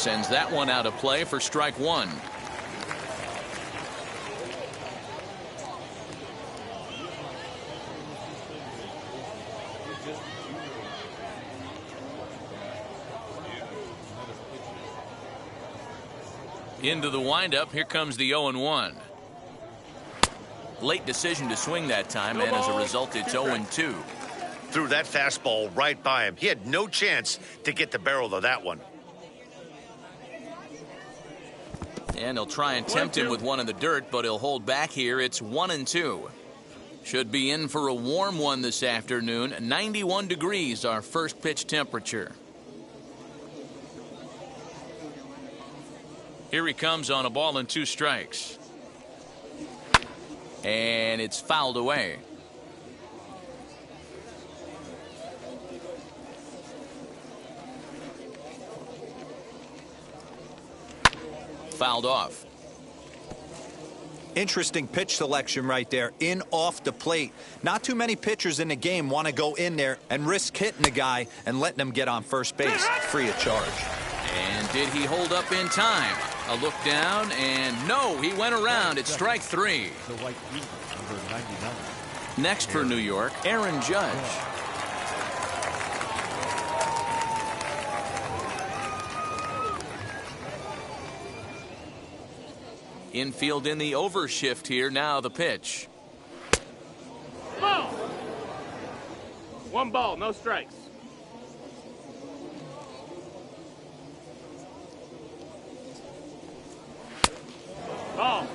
Sends that one out of play for strike one. Into the windup. Here comes the 0-1. Late decision to swing that time, and as a result, it's 0-2. Threw that fastball right by him. He had no chance to get the barrel of that one. And he'll try and tempt him with one in the dirt, but he'll hold back here. It's 1-2. Should be in for a warm one this afternoon. 91 degrees, our first pitch temperature. Here he comes on a ball and 2 strikes. And it's fouled away. Fouled off. Interesting pitch selection right there. In off the plate. Not too many pitchers in the game want to go in there and risk hitting the guy and letting him get on first base free of charge. And did he hold up in time? A look down, and no, he went around. It's strike 3. Next for New York, Aaron Judge. Infield in the overshift here. Now the pitch. Ball. 1 ball, no strikes. Ball.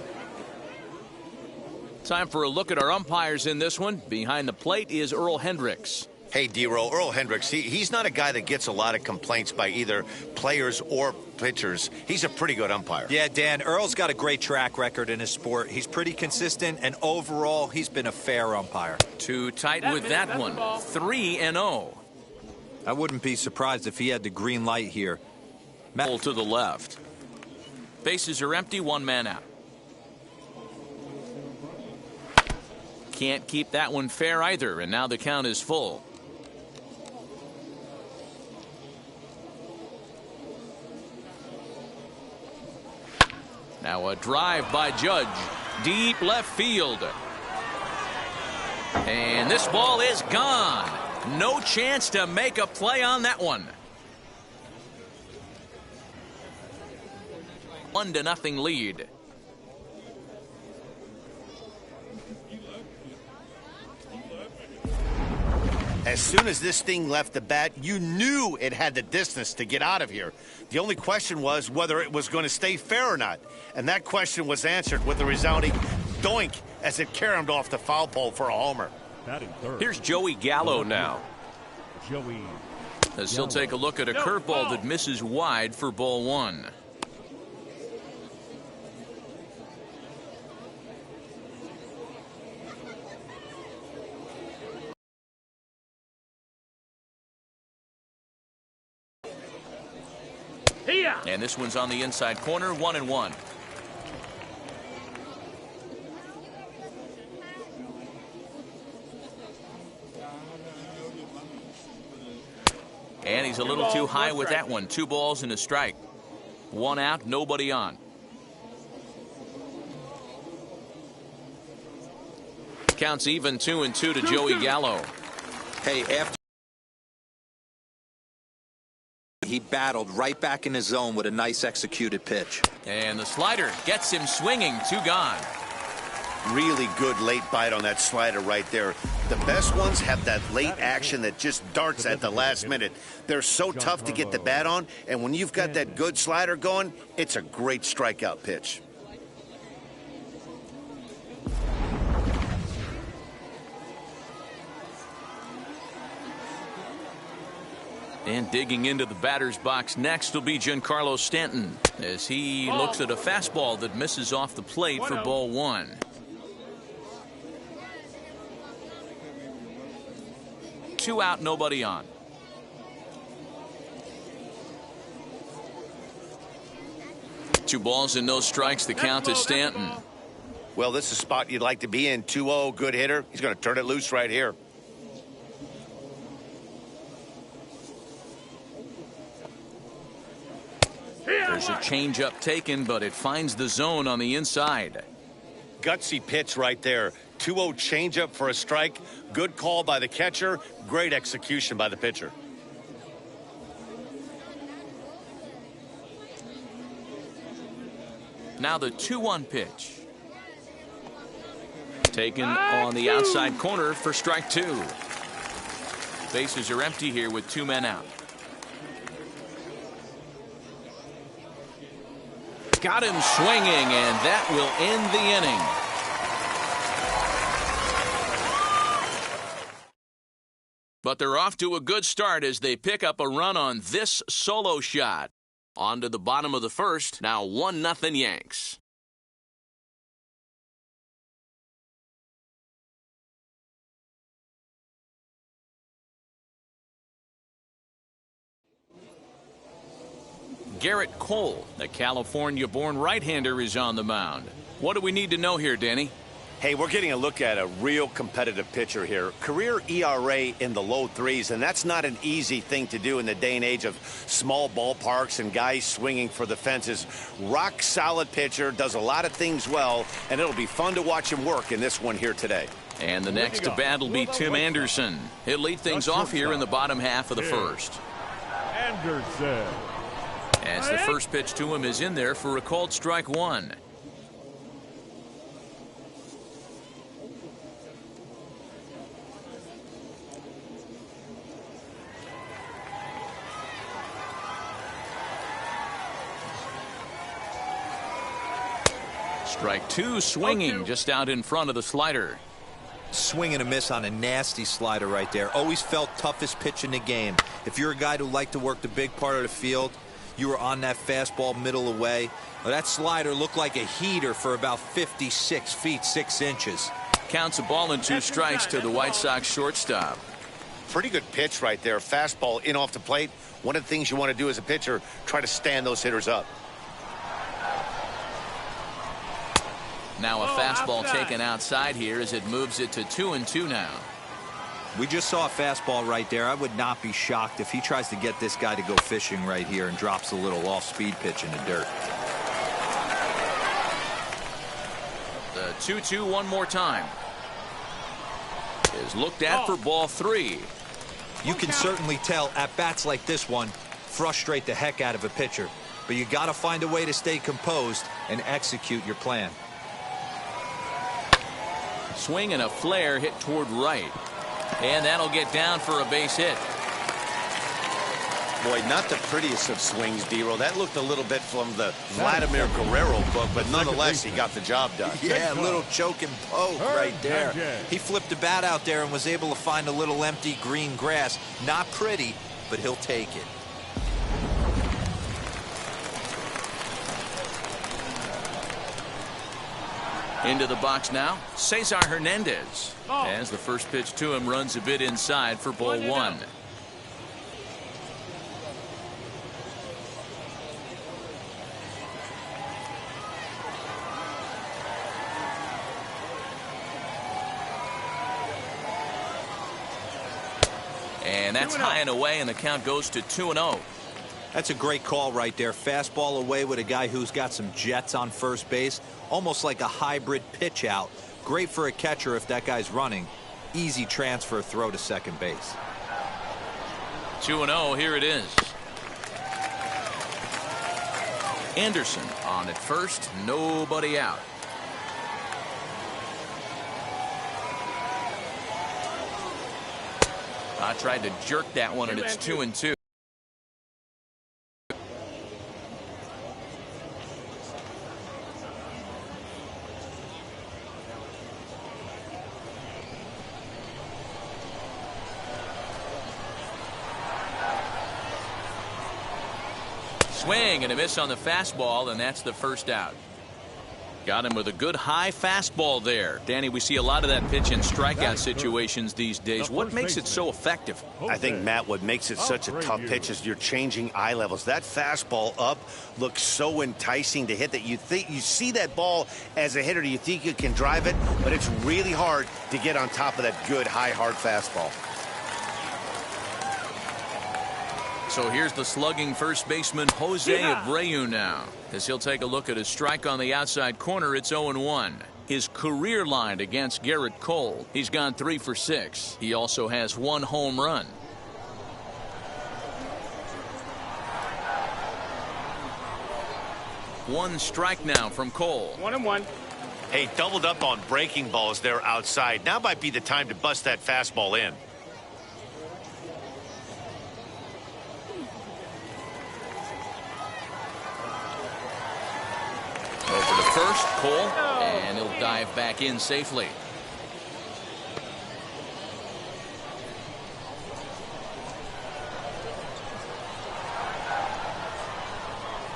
Time for a look at our umpires in this one. Behind the plate is Earl Hendricks. Hey, D-Roll, Earl Hendricks, he's not a guy that gets a lot of complaints by either players or pitchers. He's a pretty good umpire. Yeah, Dan, Earl's got a great track record in his sport. He's pretty consistent, and overall, he's been a fair umpire. Too tight with that one. 3-0. I wouldn't be surprised if he had the green light here. Pull to the left. Bases are empty, 1 man out. Can't keep that one fair either, and now the count is full. Now a drive by Judge. Deep left field. And this ball is gone. No chance to make a play on that one. 1-0 lead. As soon as this thing left the bat, you knew it had the distance to get out of here. The only question was whether it was going to stay fair or not. And that question was answered with a resounding doink as it caromed off the foul pole for a homer. Here's Joey Gallo now. As he'll take a look at a curveball that misses wide for ball 1. And this one's on the inside corner, 1-1. And he's a little too high with that one. 2 balls and a strike. 1 out, nobody on. Counts even 2-2 to Joey Gallo. Hey, after he battled right back in his zone with a nice executed pitch. And the slider gets him swinging. 2 gone. Really good late bite on that slider right there. The best ones have that late action that just darts at the last minute. They're so tough to get the bat on, and when you've got that good slider going, it's a great strikeout pitch. And digging into the batter's box next will be Giancarlo Stanton as he looks at a fastball that misses off the plate for ball 1. Two out, nobody on. Two balls and no strikes. The count is Stanton. Well, this is a spot you'd like to be in. 2-0, good hitter. He's going to turn it loose right here. There's a changeup taken, but it finds the zone on the inside. Gutsy pitch right there. 2-0 changeup for a strike. Good call by the catcher. Great execution by the pitcher. Now the 2-1 pitch. Taken on the outside corner for strike 2. Bases are empty here with 2 men out. Got him swinging, and that will end the inning. But they're off to a good start as they pick up a run on this solo shot. On to the bottom of the first, now 1-0 Yanks. Garrett Cole, the California-born right-hander, is on the mound. What do we need to know here, Danny? Hey, we're getting a look at a real competitive pitcher here. Career ERA in the low 3s, and that's not an easy thing to do in the day and age of small ballparks and guys swinging for the fences. Rock solid pitcher, does a lot of things well, and it'll be fun to watch him work in this one here today. And the next to bat will be Tim Anderson. He'll lead things off here in the bottom half of the first. Anderson. As the first pitch to him is in there for a called strike 1. Strike 2, swinging just out in front of the slider. Swing and a miss on a nasty slider right there. Always felt toughest pitch in the game. If you're a guy who liked to work the big part of the field, you were on that fastball middle away. Well, that slider looked like a heater for about 56 feet 6 inches. Counts a ball and 2 strikes to the White Sox shortstop. Pretty good pitch right there. Fastball in off the plate. One of the things you want to do as a pitcher, try to stand those hitters up. Now a fastball taken outside here as it moves it to 2-2 now. We just saw a fastball right there. I would not be shocked if he tries to get this guy to go fishing right here and drops a little off-speed pitch in the dirt. The 2-2 one more time. Is looked at for ball 3. You can certainly tell at bats like this one frustrate the heck out of a pitcher. But you got to find a way to stay composed and execute your plan. Swing and a flare hit toward right. And that'll get down for a base hit. Boy, not the prettiest of swings, D-Roll. That looked a little bit from the Vladimir Guerrero book, but nonetheless, he got the job done. Yeah, a little choke and poke right there. He flipped the bat out there and was able to find a little empty green grass. Not pretty, but he'll take it. Into the box now, Cesar Hernandez. As the first pitch to him runs a bit inside for ball 1. And that's high and away, and the count goes to 2-0. That's a great call right there. Fastball away with a guy who's got some jets on first base. Almost like a hybrid pitch out. Great for a catcher if that guy's running. Easy transfer throw to second base. 2-0, here it is. Anderson on at first, nobody out. I tried to jerk that one, and it's 2-2. Swing and a miss on the fastball, and that's the first out. Got him with a good high fastball there. Danny, we see a lot of that pitch in strikeout situations these days. What makes it so effective? I think, Matt, what makes it such a tough pitch is you're changing eye levels. That fastball up looks so enticing to hit that you see that ball as a hitter, you think you can drive it, but it's really hard to get on top of that good high hard fastball. So here's the slugging first baseman Jose Abreu now, as he'll take a look at his strike on the outside corner. It's 0-1. His career line against Garrett Cole, he's gone 3 for 6. He also has 1 home run. One strike now from Cole. 1-1. Hey, doubled up on breaking balls there outside. Now might be the time to bust that fastball in. Over to first, Cole, and he'll dive back in safely.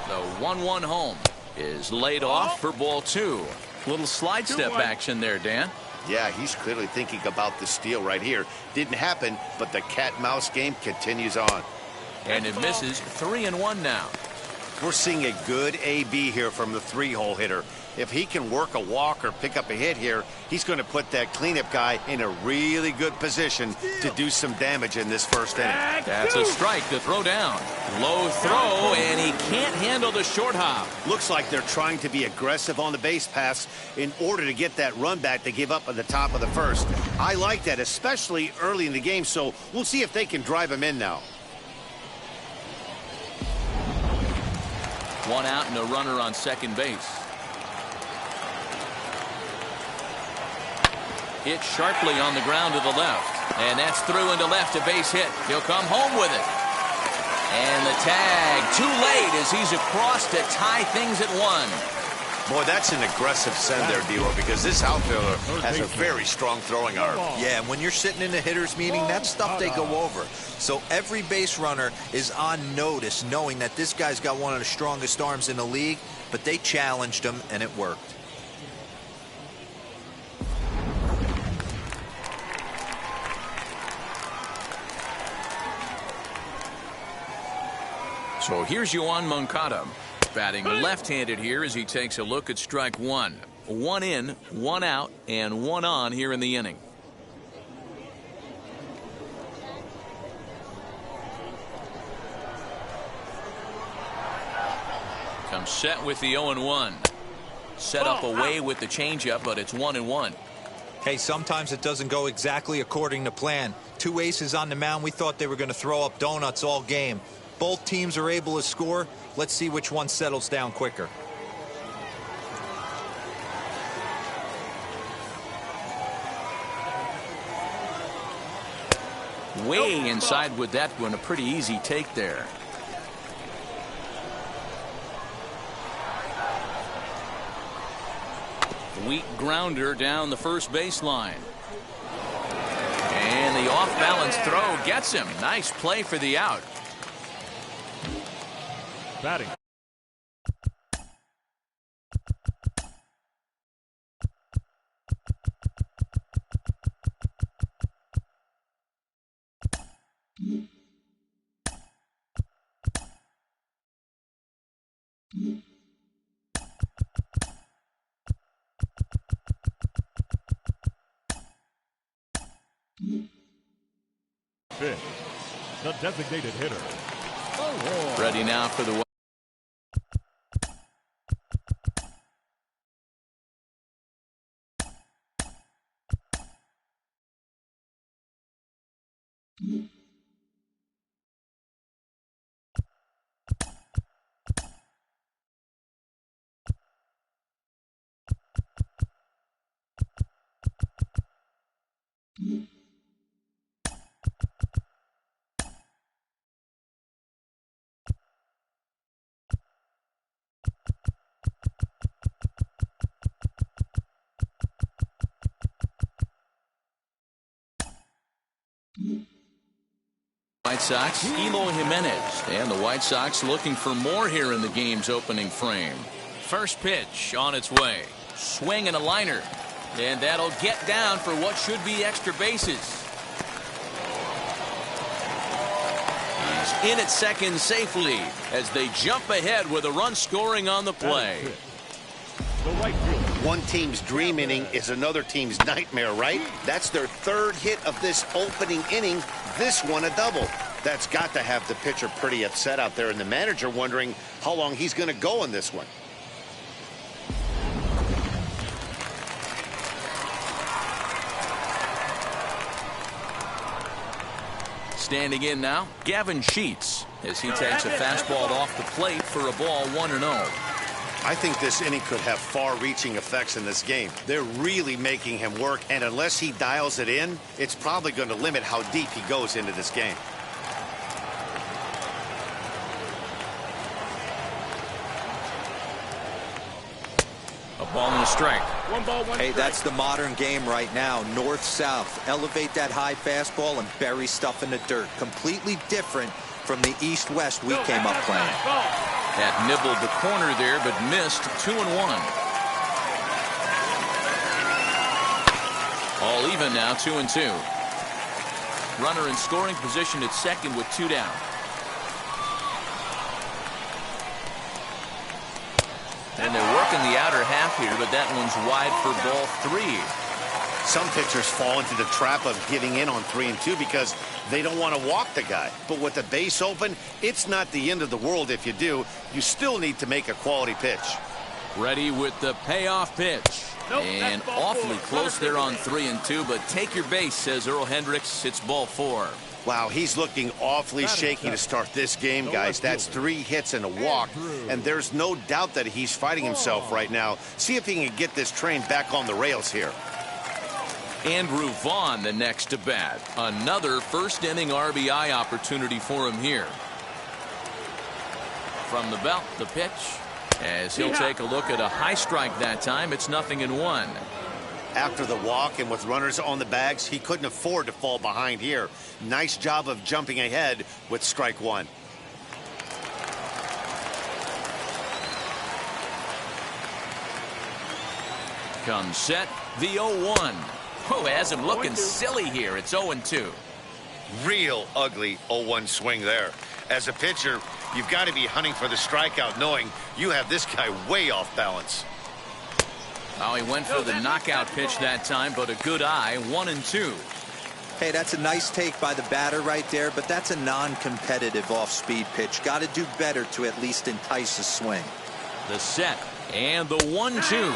The 1-1 home is laid off for ball 2. Little slide step action there, Dan. Yeah, he's clearly thinking about the steal right here. Didn't happen, but the cat-mouse game continues on. And it misses. 3-1 now. We're seeing a good AB here from the 3-hole hitter. If he can work a walk or pick up a hit here, he's going to put that cleanup guy in a really good position to do some damage in this first inning. That's a strike to throw down. Low throw, and he can't handle the short hop. Looks like they're trying to be aggressive on the base pass in order to get that run back to give up at the top of the first. I like that, especially early in the game, so we'll see if they can drive him in now. 1 out and a runner on second base. Hit sharply on the ground to the left, and that's through into left, a base hit. He'll come home with it. And the tag too late as he's across to tie things at 1. Boy, that's an aggressive send there, D-Lo, because this outfielder has a very strong throwing arm. Yeah, and when you're sitting in a hitter's meeting, that's stuff they go over. So every base runner is on notice, knowing that this guy's got one of the strongest arms in the league, but they challenged him, and it worked. So here's Yoan Moncada, batting left-handed here as he takes a look at strike 1. 1 in, 1 out, and 1 on here in the inning. Comes set with the 0-1. Set up away with the changeup, but it's 1-1. Hey, sometimes it doesn't go exactly according to plan. 2 aces on the mound. We thought they were going to throw up donuts all game. Both teams are able to score. Let's see which one settles down quicker. Way inside with that one. A pretty easy take there. Weak grounder down the first baseline. And the off-balance throw gets him. Nice play for the out. Batting. Fifth, the designated hitter. Ready now for the White Sox, Eloy Jimenez, and the White Sox looking for more here in the game's opening frame. First pitch on its way. Swing and a liner, and that'll get down for what should be extra bases. He's in at second safely as they jump ahead with a run scoring on the play. One team's dream inning is another team's nightmare, right? That's their 3rd hit of this opening inning. This one a double. That's got to have the pitcher pretty upset out there, and the manager wondering how long he's going to go in this one. Standing in now, Gavin Sheets, as he takes a fastball off the plate for a ball 1-0. I think this inning could have far-reaching effects in this game. They're really making him work, and unless he dials it in, it's probably going to limit how deep he goes into this game. A ball and a strike. 1 ball, 1 Hey, strike. that's the modern game right now. North-south. Elevate that high fastball and bury stuff in the dirt. Completely different from the east-west we came up playing. That nibbled the corner there, but missed. 2-1. All even now, 2-2. Runner in scoring position at second with 2 down. And they're working the outer half here, but that one's wide for ball 3. Some pitchers fall into the trap of giving in on 3 and 2 because they don't want to walk the guy. But with the base open, it's not the end of the world if you do. You still need to make a quality pitch. Ready with the payoff pitch. And awfully close there on 3 and 2, but take your base, says Earl Hendricks. It's ball 4. Wow, he's looking awfully shaky to start this game, guys. That's 3 hits and a walk, and there's no doubt that he's fighting himself right now. See if he can get this train back on the rails here. Andrew Vaughn, the next to bat. Another first inning RBI opportunity for him here. From the belt, the pitch. As he'll take a look at a high strike that time, it's 0-1. After the walk and with runners on the bags, he couldn't afford to fall behind here. Nice job of jumping ahead with strike 1. Comes set, the 0-1. Oh, has him looking silly here. It's 0-2. Real ugly 0-1 swing there. As a pitcher, you've got to be hunting for the strikeout, knowing you have this guy way off balance. Oh, he went for the knockout pitch that time, but a good eye. 1-2. Hey, that's a nice take by the batter right there, but that's a non-competitive off-speed pitch. Got to do better to at least entice a swing. The set and the 1-2.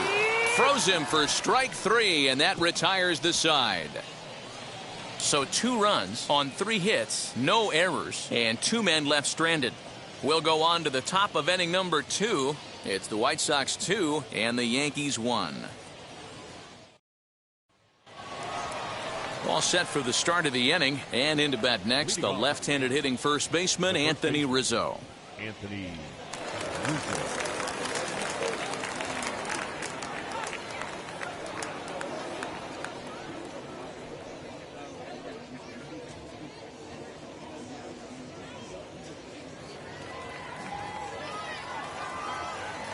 Froze him for strike 3, and that retires the side. So 2 runs on 3 hits, no errors, and 2 men left stranded. We'll go on to the top of inning number 2. It's the White Sox 2 and the Yankees 1. All set for the start of the inning, and into bat next, the left-handed hitting first baseman, Anthony Rizzo. Anthony Rizzo.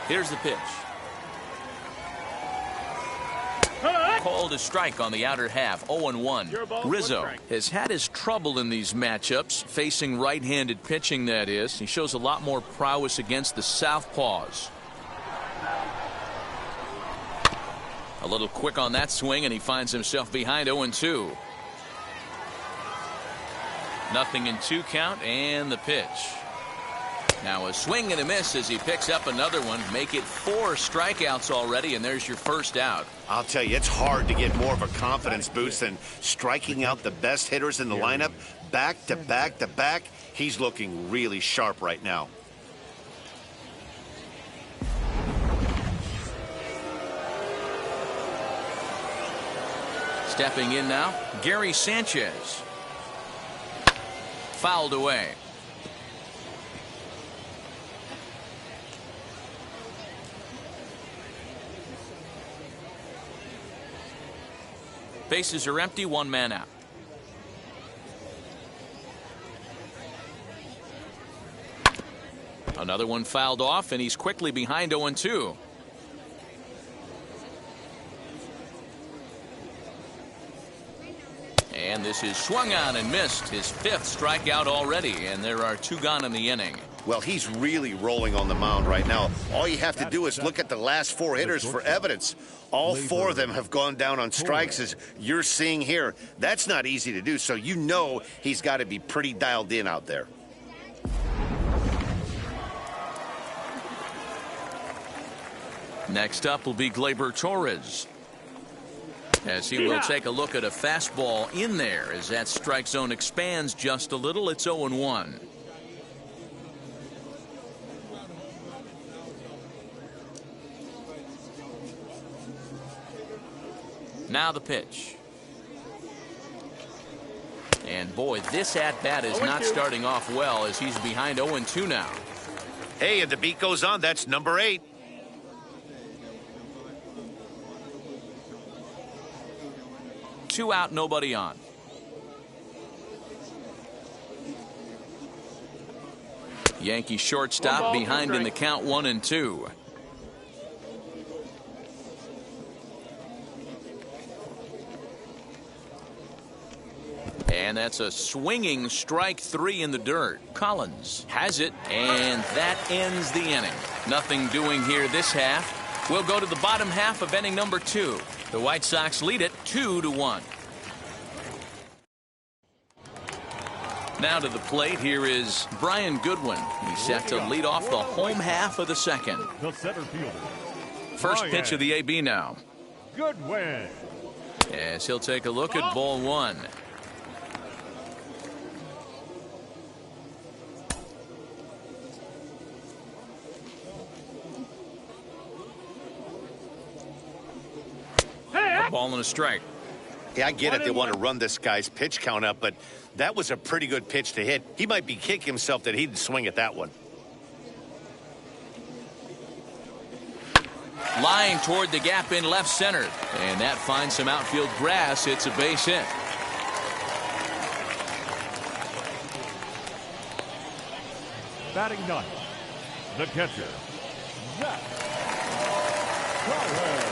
Here's the pitch. Called a strike on the outer half. 0-1. Rizzo has had his trouble in these matchups, facing right-handed pitching, that is. He shows a lot more prowess against the southpaws. A little quick on that swing, and he finds himself behind 0-2. 0-2 count, and the pitch. Now a swing and a miss as he picks up another one. Make it 4 strikeouts already, and there's your first out. I'll tell you, it's hard to get more of a confidence boost than striking out the best hitters in the lineup back to back to back. He's looking really sharp right now. Stepping in now, Gary Sanchez. Fouled away. Bases are empty, 1 man out. Another one fouled off, and he's quickly behind 0-2. And This is swung on and missed. His 5th strikeout already, and there are 2 gone in the inning. Well, he's really rolling on the mound right now. All you have to do is look at the last 4 hitters for evidence. All 4 of them have gone down on strikes, as you're seeing here. That's not easy to do, so you know he's got to be pretty dialed in out there. Next up will be Gleyber Torres, as he will take a look at a fastball in there. As that strike zone expands just a little, it's 0-1. Now the pitch. And boy, this at-bat is not starting off well, as he's behind 0-2 now. Hey, and the beat goes on. That's number 8. Two out, nobody on. Yankee shortstop behind in the count, 1-2. And that's a swinging strike 3 in the dirt. Collins has it, and that ends the inning. Nothing doing here this half. We'll go to the bottom half of inning number 2. The White Sox lead it 2-1. Now to the plate, here is Brian Goodwin. He's set to lead off the home half of the second. The center fielder. First pitch of the AB now. Goodwin. As he'll take a look at ball 1. Ball and a strike. Yeah, I get it. They want to run this guy's pitch count up, but that was a pretty good pitch to hit. He might be kicking himself that he didn't swing at that one. Lying toward the gap in left center. And that finds some outfield grass. It's a base hit. Batting ninth, the catcher, Zach Collins.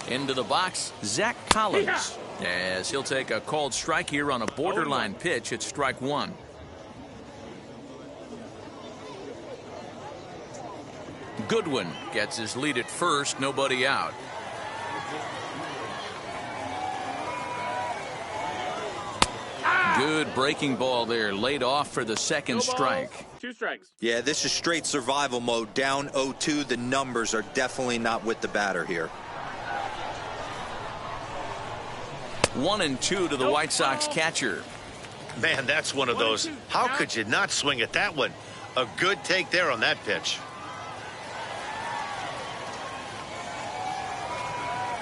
Into the box, Zach Collins. As he'll take a called strike here on a borderline pitch at strike 1. Goodwin gets his lead at first, nobody out. Good breaking ball there, laid off for the second strike. 2 strikes. Yeah, this is straight survival mode. Down 0-2. The numbers are definitely not with the batter here. 1-2 to the White Sox catcher. Man, that's one of those. How could you not swing at that one? A good take there on that pitch.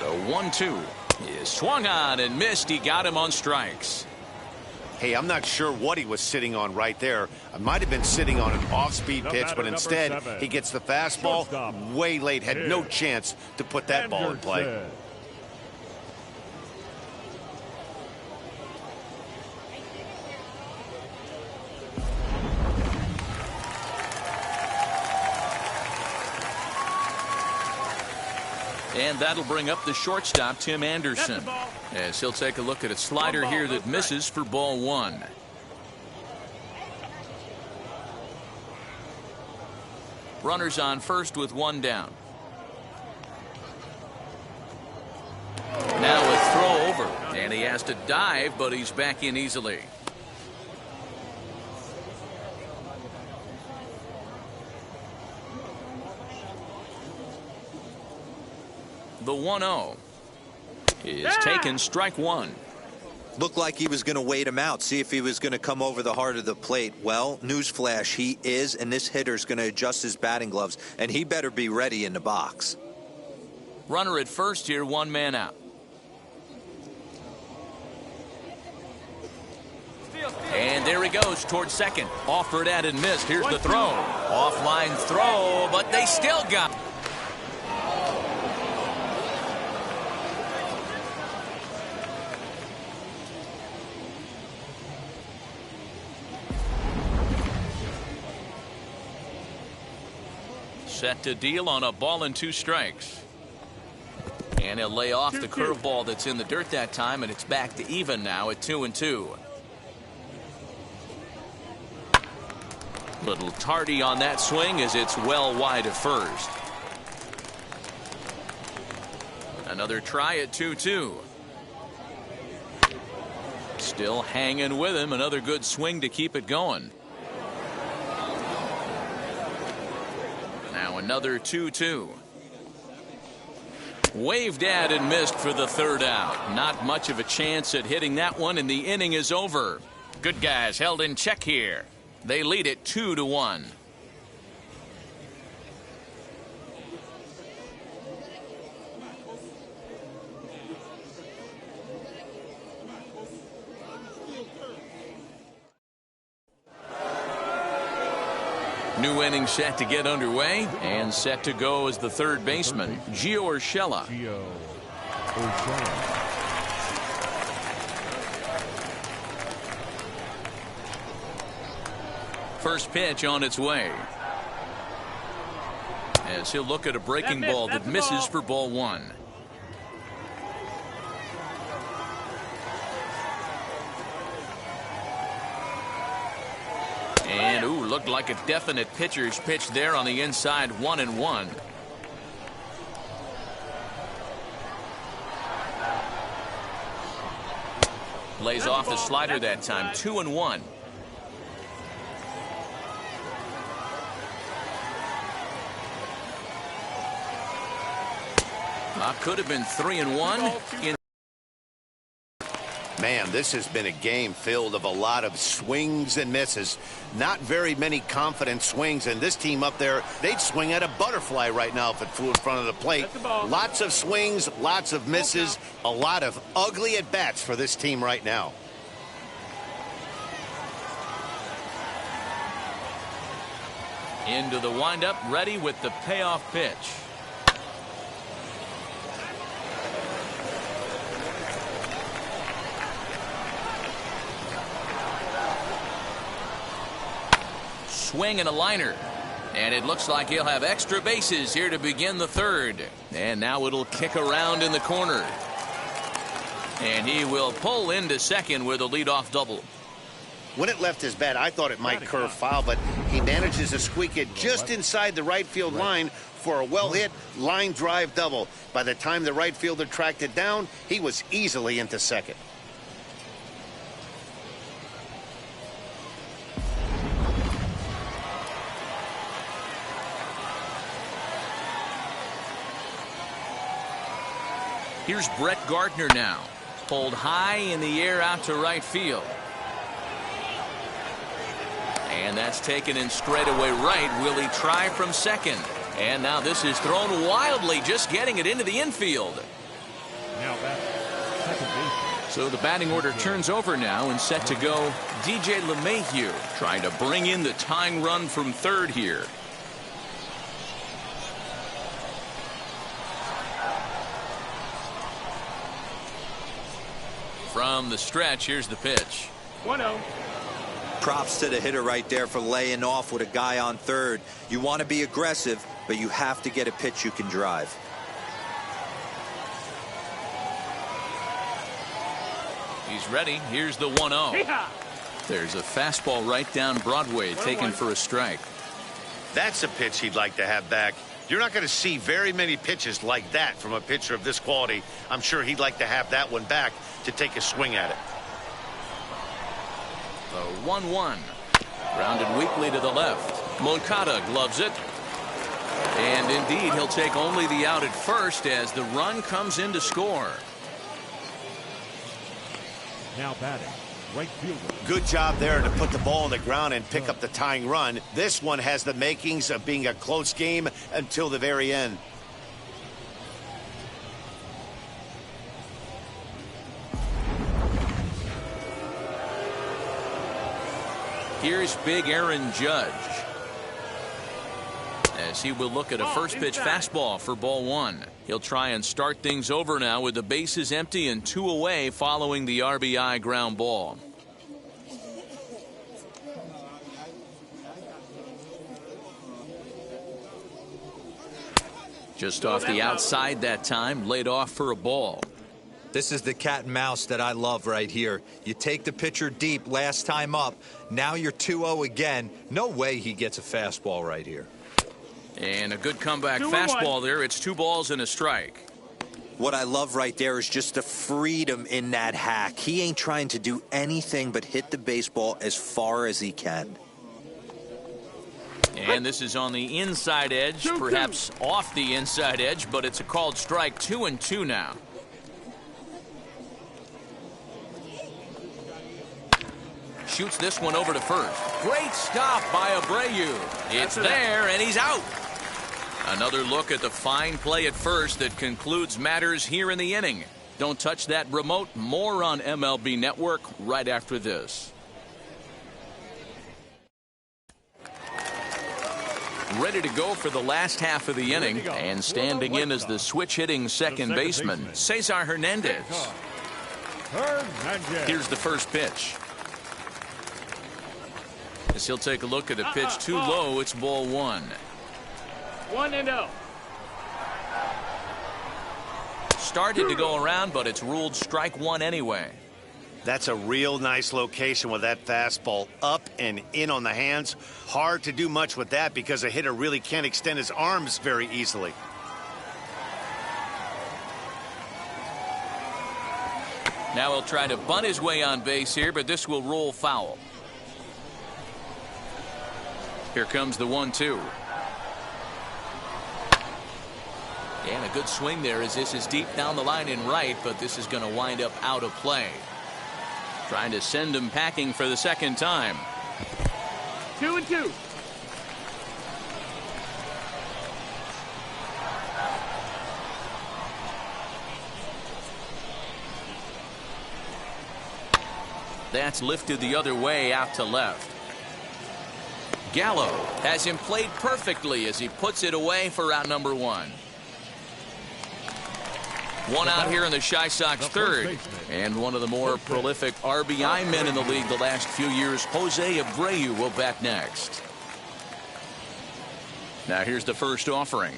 The 1-2 is swung on and missed. He got him on strikes. Hey, I'm not sure what he was sitting on right there. I might have been sitting on an off-speed pitch, but instead he gets the fastball way late. Had no chance to put that ball in play. And that'll bring up the shortstop, Tim Anderson, as he'll take a look at a slider here that misses for ball 1. Runners on first with 1 down. Now a throw over, and he has to dive, but he's back in easily. The 1-0 is taken, strike 1. Looked like he was going to wait him out, see if he was going to come over the heart of the plate. Well, newsflash, he is, and this hitter's going to adjust his batting gloves, and he better be ready in the box. Runner at first here, 1 man out. And there he goes towards second. Offered at and missed. Here's the throw. Offline throw, but they still got it. Set to deal on a ball and 2 strikes. And he'll lay off the curveball that's in the dirt that time, and it's back to even now at 2-2. Little tardy on that swing as it's well wide of first. Another try at 2-2. Still hanging with him. Another good swing to keep it going. Now another 2-2. Waved at and missed for the third out. Not much of a chance at hitting that one, and the inning is over. Good guys held in check here. They lead it 2-1. New inning set to get underway, and set to go as the third baseman, Gio Urshela. First pitch on its way. As he'll look at a breaking ball that misses for ball one. And looked like a definite pitcher's pitch there on the inside. 1-1. Lays off the slider that time. 2-1. Could have been 3-1. Man, this has been a game filled of a lot of swings and misses. Not very many confident swings, and this team up there, they'd swing at a butterfly right now if it flew in front of the plate. Lots of swings, lots of misses, a lot of ugly at-bats for this team right now. Into the windup, ready with the payoff pitch. Swing and a liner, and it looks like he'll have extra bases here to begin the third. And now it'll kick around in the corner, and he will pull into second with a leadoff double. When it left his bat, I thought it might curve foul, but he manages to squeak it just inside the right field line for a well-hit line drive double. By the time the right fielder tracked it down, he was easily into second. Here's Brett Gardner now. Pulled high in the air out to right field. And that's taken in straightaway right. Will he try from second? And now this is thrown wildly, just getting it into the infield. Now back, second base. So the batting order turns over now, and set to go DJ LeMahieu, trying to bring in the tying run from third here. From the stretch, here's the pitch. 1-0. Props to the hitter right there for laying off with a guy on third. You want to be aggressive, but you have to get a pitch you can drive. He's ready. Here's the 1-0. There's a fastball right down Broadway, taken for a strike. That's a pitch he'd like to have back. You're not going to see very many pitches like that from a pitcher of this quality. I'm sure he'd like to have that one back to take a swing at it. The 1-1. Grounded weakly to the left. Moncada gloves it. And indeed, he'll take only the out at first as the run comes in to score. Now batting, right fielder. Good job there to put the ball on the ground and pick up the tying run. This one has the makings of being a close game until the very end. Here's big Aaron Judge, as he will look at a first pitch fastball for ball one. He'll try and start things over now with the bases empty and 2 away following the RBI ground ball. Just off the outside that time, laid off for a ball. This is the cat and mouse that I love right here. You take the pitcher deep last time up. Now you're 2-0 again. No way he gets a fastball right here. And a good comeback fastball there. It's 2 balls and a strike. What I love right there is just the freedom in that hack. He ain't trying to do anything but hit the baseball as far as he can. And this is on the inside edge, perhaps off the inside edge, but it's a called strike. 2-2 now. Shoots this one over to first. Great stop by Abreu. It's there, and he's out. Another look at the fine play at first that concludes matters here in the inning. Don't touch that remote. More on MLB Network right after this. Ready to go for the last half of the inning, and standing in as the switch-hitting second baseman, Cesar Hernandez. Here's the first pitch. As he'll take a look at the pitch too low, it's ball 1. 1-0. Started to go around, but it's ruled strike 1 anyway. That's a real nice location with that fastball up and in on the hands. Hard to do much with that because a hitter really can't extend his arms very easily. Now he'll try to bunt his way on base here, but this will roll foul. Here comes the 1-2. And a good swing there as this is deep down the line in right, but this is going to wind up out of play. Trying to send him packing for the second time. 2-2. That's lifted the other way out to left. Gallo has him played perfectly as he puts it away for out number 1. One out here in the Chi Sox third, and one of the more prolific RBI men in the league the last few years, Jose Abreu, will bat next. Now here's the first offering.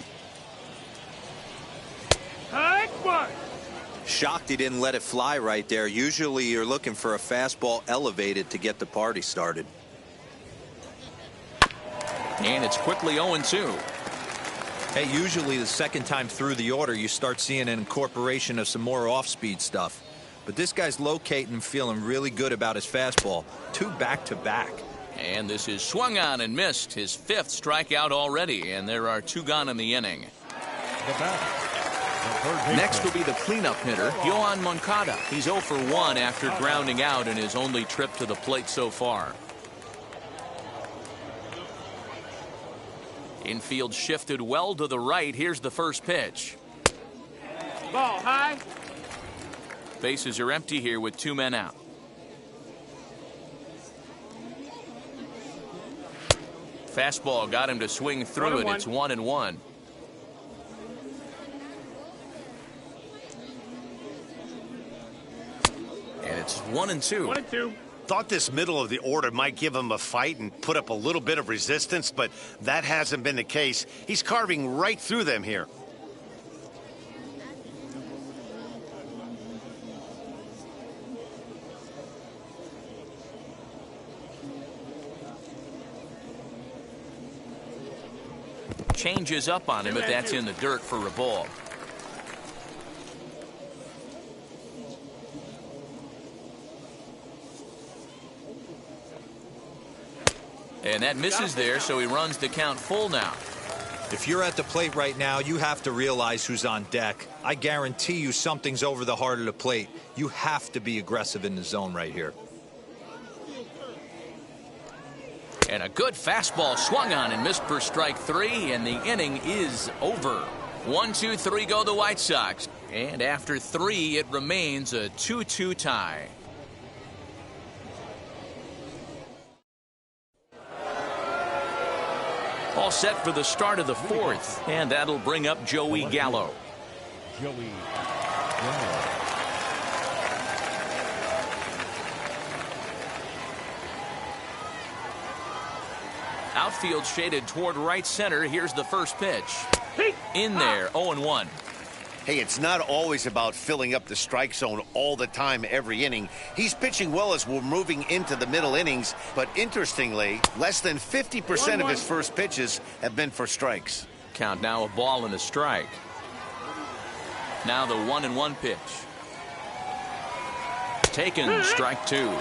Shocked he didn't let it fly right there. Usually you're looking for a fastball elevated to get the party started. And it's quickly 0-2. Hey, usually the second time through the order you start seeing an incorporation of some more off-speed stuff. But this guy's locating and feeling really good about his fastball. 2 back-to-back. And this is swung on and missed. His 5th strikeout already, and there are 2 gone in the inning. Next will be the cleanup hitter, Yohan Moncada. He's 0 for 1 after grounding out in his only trip to the plate so far. Infield shifted well to the right. Here's the first pitch. Ball high. Bases are empty here with 2 men out. Fastball got him to swing through it. It's 1-1. And it's 1-2. 1-2. Thought this middle of the order might give him a fight and put up a little bit of resistance, but that hasn't been the case. He's carving right through them here. Changes up on him, but that's in the dirt for a ball. And that misses there, so he runs the count full now. If you're at the plate right now, you have to realize who's on deck. I guarantee you something's over the heart of the plate. You have to be aggressive in the zone right here. And a good fastball swung on and missed for strike 3, and the inning is over. 1-2-3 go the White Sox. And after 3, it remains a 2-2 tie. All set for the start of the 4th, and that'll bring up Joey Gallo. Outfield shaded toward right center. Here's the first pitch. In there, 0-1. Hey, it's not always about filling up the strike zone all the time every inning. He's pitching well as we're moving into the middle innings, but interestingly, less than 50% of his first pitches have been for strikes. Count now, a ball and a strike. Now the 1-1 pitch. Taken, strike 2.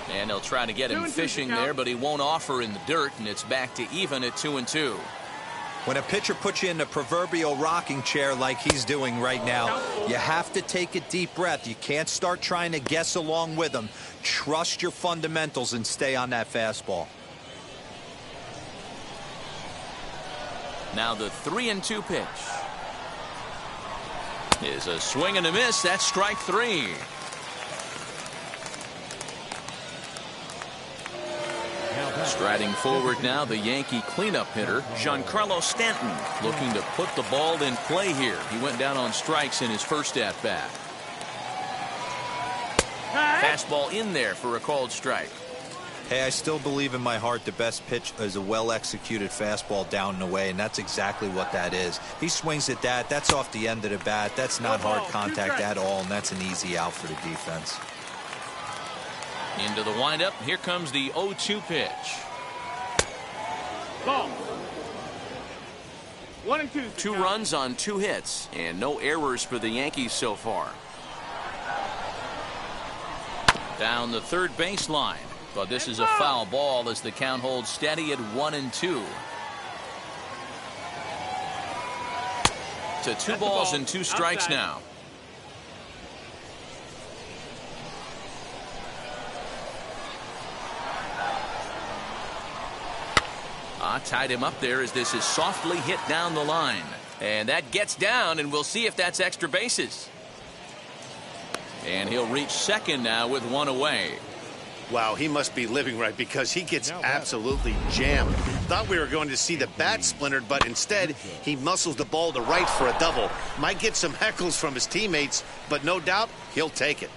And they'll try to get him fishing there, but he won't offer in the dirt, and it's back to even at 2-2. When a pitcher puts you in the proverbial rocking chair like he's doing right now, you have to take a deep breath. You can't start trying to guess along with him. Trust your fundamentals and stay on that fastball. Now the 3-2 pitch is a swing and a miss. That's strike 3. Striding forward now, the Yankee cleanup hitter, Giancarlo Stanton, looking to put the ball in play here. He went down on strikes in his first at-bat. Fastball in there for a called strike. Hey, I still believe in my heart the best pitch is a well-executed fastball down and away, and that's exactly what that is. He swings at that. That's off the end of the bat. That's not hard contact at all, and that's an easy out for the defense. Into the windup. Here comes the 0-2 pitch. Ball. 1-2. 2 runs on 2 hits, and no errors for the Yankees so far. Down the third baseline, but this is a foul ball as the count holds steady at 1-2. To 2 balls and 2 strikes outside. now. Tied him up there as this is softly hit down the line. And that gets down, and we'll see if that's extra bases. And he'll reach second now with 1 away. Wow, he must be living right because he gets absolutely jammed. Thought we were going to see the bat splintered, but instead he muscles the ball to right for a double. Might get some heckles from his teammates, but no doubt he'll take it.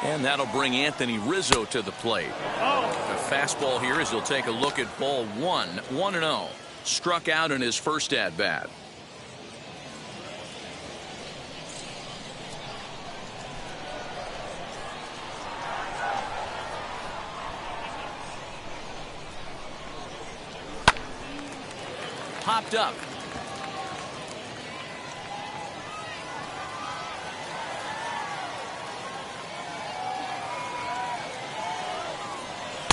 And that'll bring Anthony Rizzo to the plate. A fastball here as he'll take a look at ball 1. 1-0. Struck out in his first at-bat. Popped up.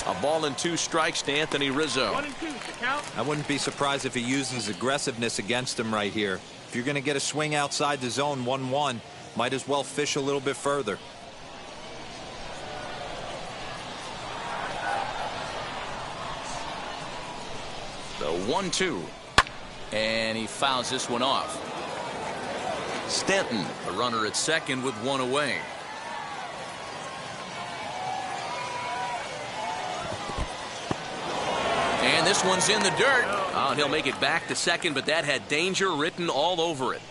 A ball and 2 strikes to Anthony Rizzo. 1-2 to count. I wouldn't be surprised if he uses aggressiveness against him right here. If you're going to get a swing outside the zone 1-1, might as well fish a little bit further. The 1-2. And he fouls this one off. Stanton, the runner at second with 1 away. And this one's in the dirt. Oh, and he'll make it back to second, but that had danger written all over it.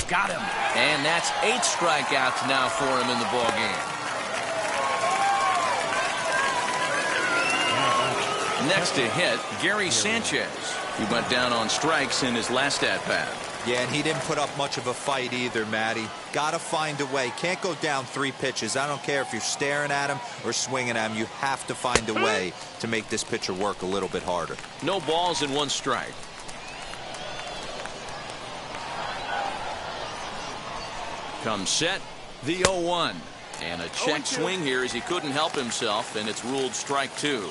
Got him. And that's 8 strikeouts now for him in the ballgame. Next to hit, Gary Sanchez. He went down on strikes in his last at-bat. Yeah, and he didn't put up much of a fight either, Matty. Gotta find a way. Can't go down 3 pitches. I don't care if you're staring at him or swinging at him. You have to find a way to make this pitcher work a little bit harder. No balls and 1 strike. Comes set, the 0-1. And a check swing here as he couldn't help himself, and it's ruled strike 2.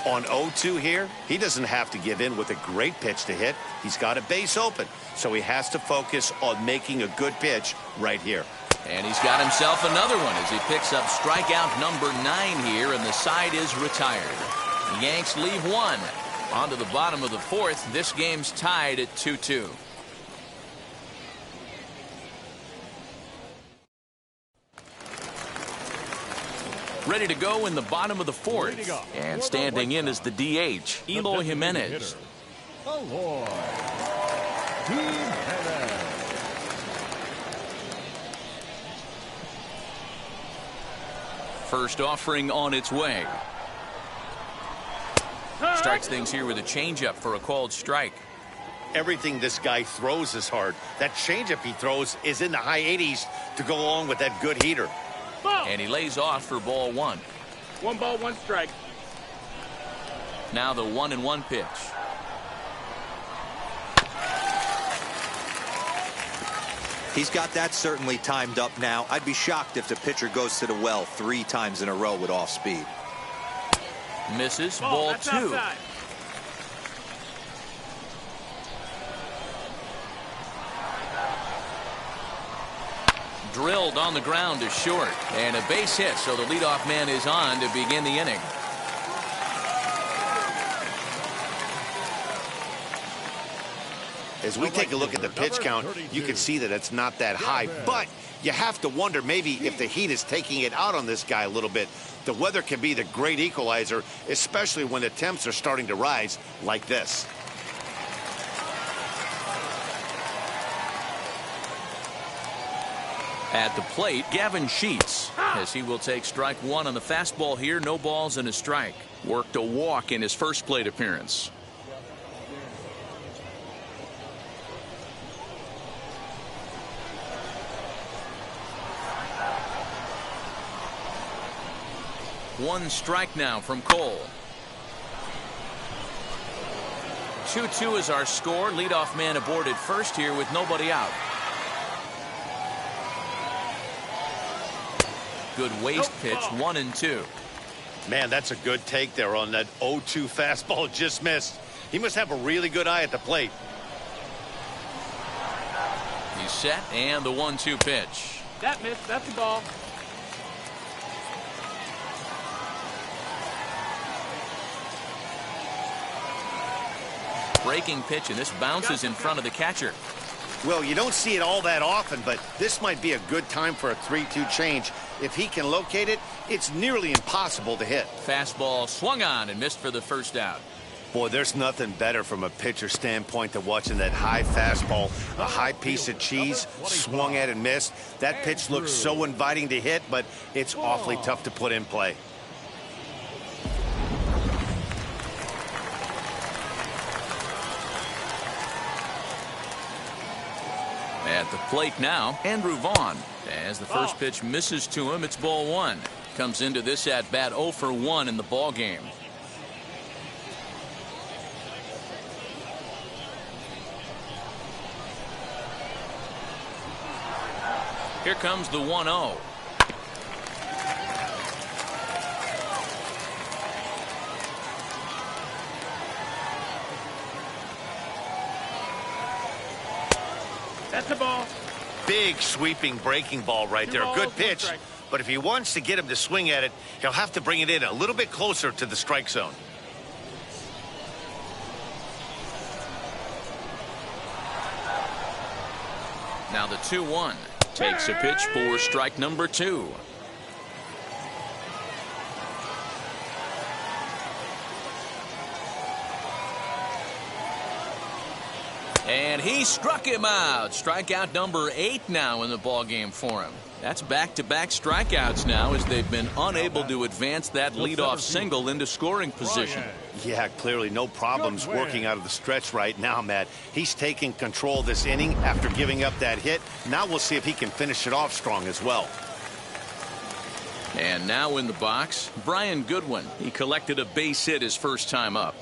On 0-2 here, he doesn't have to give in with a great pitch to hit. He's got a base open, so he has to focus on making a good pitch right here. And he's got himself another one as he picks up strikeout number 9 here, and the side is retired. The Yanks leave 1, On to the bottom of the fourth. This game's tied at 2-2. Ready to go in the bottom of the fourth. And standing in is the DH, Eloy Jimenez. Eloy Jimenez. First offering on its way. Starts things here with a changeup for a called strike. Everything this guy throws is hard. That changeup he throws is in the high 80s to go along with that good heater. Ball. And he lays off for ball one. 1 ball, 1 strike. Now the 1-1 pitch. He's got that certainly timed up now. I'd be shocked if the pitcher goes to the well 3 times in a row with off speed. Misses. Ball That's 2. outside. Drilled on the ground to short. And a base hit, so the leadoff man is on to begin the inning. As we take a look at the pitch count, you can see that it's not that high, but you have to wonder maybe if the heat is taking it out on this guy a little bit. The weather can be the great equalizer, especially when the temps are starting to rise like this. At the plate, Gavin Sheets, as he will take strike 1 on the fastball here. No balls and a strike. Worked a walk in his first plate appearance. One strike now from Cole. 2-2 is our score. Leadoff man aboard at first here with nobody out. Good waist pitch, 1-2. Man, that's a good take there on that 0-2 fastball just missed. He must have a really good eye at the plate. He's set, and the 1-2 pitch. That missed. That's a ball. Breaking pitch, and this bounces in front of the catcher. Well, you don't see it all that often, but this might be a good time for a 3-2 change. If he can locate it, it's nearly impossible to hit. Fastball swung on and missed for the first out. Boy, there's nothing better from a pitcher standpoint than watching that high fastball, a high piece of cheese, swung at and missed. That pitch looks so inviting to hit, but it's awfully tough to put in play. At the plate now, Andrew Vaughn. As the first pitch misses to him, it's ball 1. Comes into this at bat 0 for 1 in the ball game. Here comes the 1-0. That's a ball. Big sweeping breaking ball right there. Good pitch. But if he wants to get him to swing at it, he'll have to bring it in a little bit closer to the strike zone. Now the 2-1 takes a pitch for strike number 2. And he struck him out. Strikeout number 8 now in the ballgame for him. That's back-to-back strikeouts now as they've been unable to advance that leadoff single into scoring position. Yeah, clearly no problems working out of the stretch right now, Matt. He's taking control of this inning after giving up that hit. Now we'll see if he can finish it off strong as well. And now in the box, Brian Goodwin. He collected a base hit his first time up.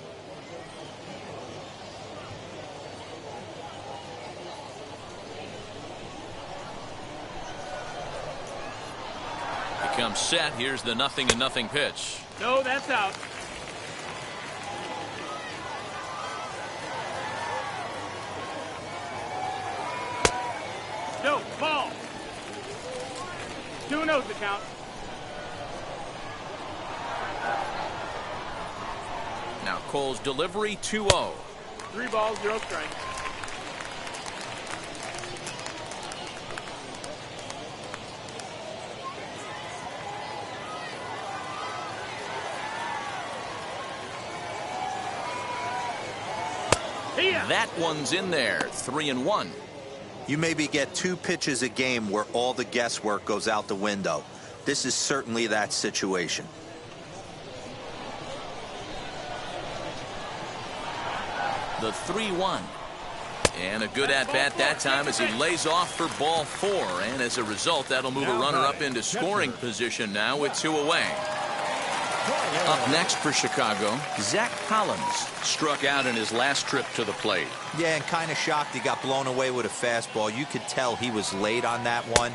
Comes set. Here's the 0-0 pitch. No, that's out. No, ball. 2-0 the count. Now Cole's delivery 2-0. 3 balls, 0 strikes. That one's in there. 3-1. You maybe get 2 pitches a game where all the guesswork goes out the window. This is certainly that situation. The 3-1. And a good at-bat that time as he lays off for ball 4. And as a result, that'll move a runner up into scoring position now with 2 away. Up next for Chicago, Zach Collins struck out in his last trip to the plate. Yeah, and kind of shocked he got blown away with a fastball. You could tell he was late on that one.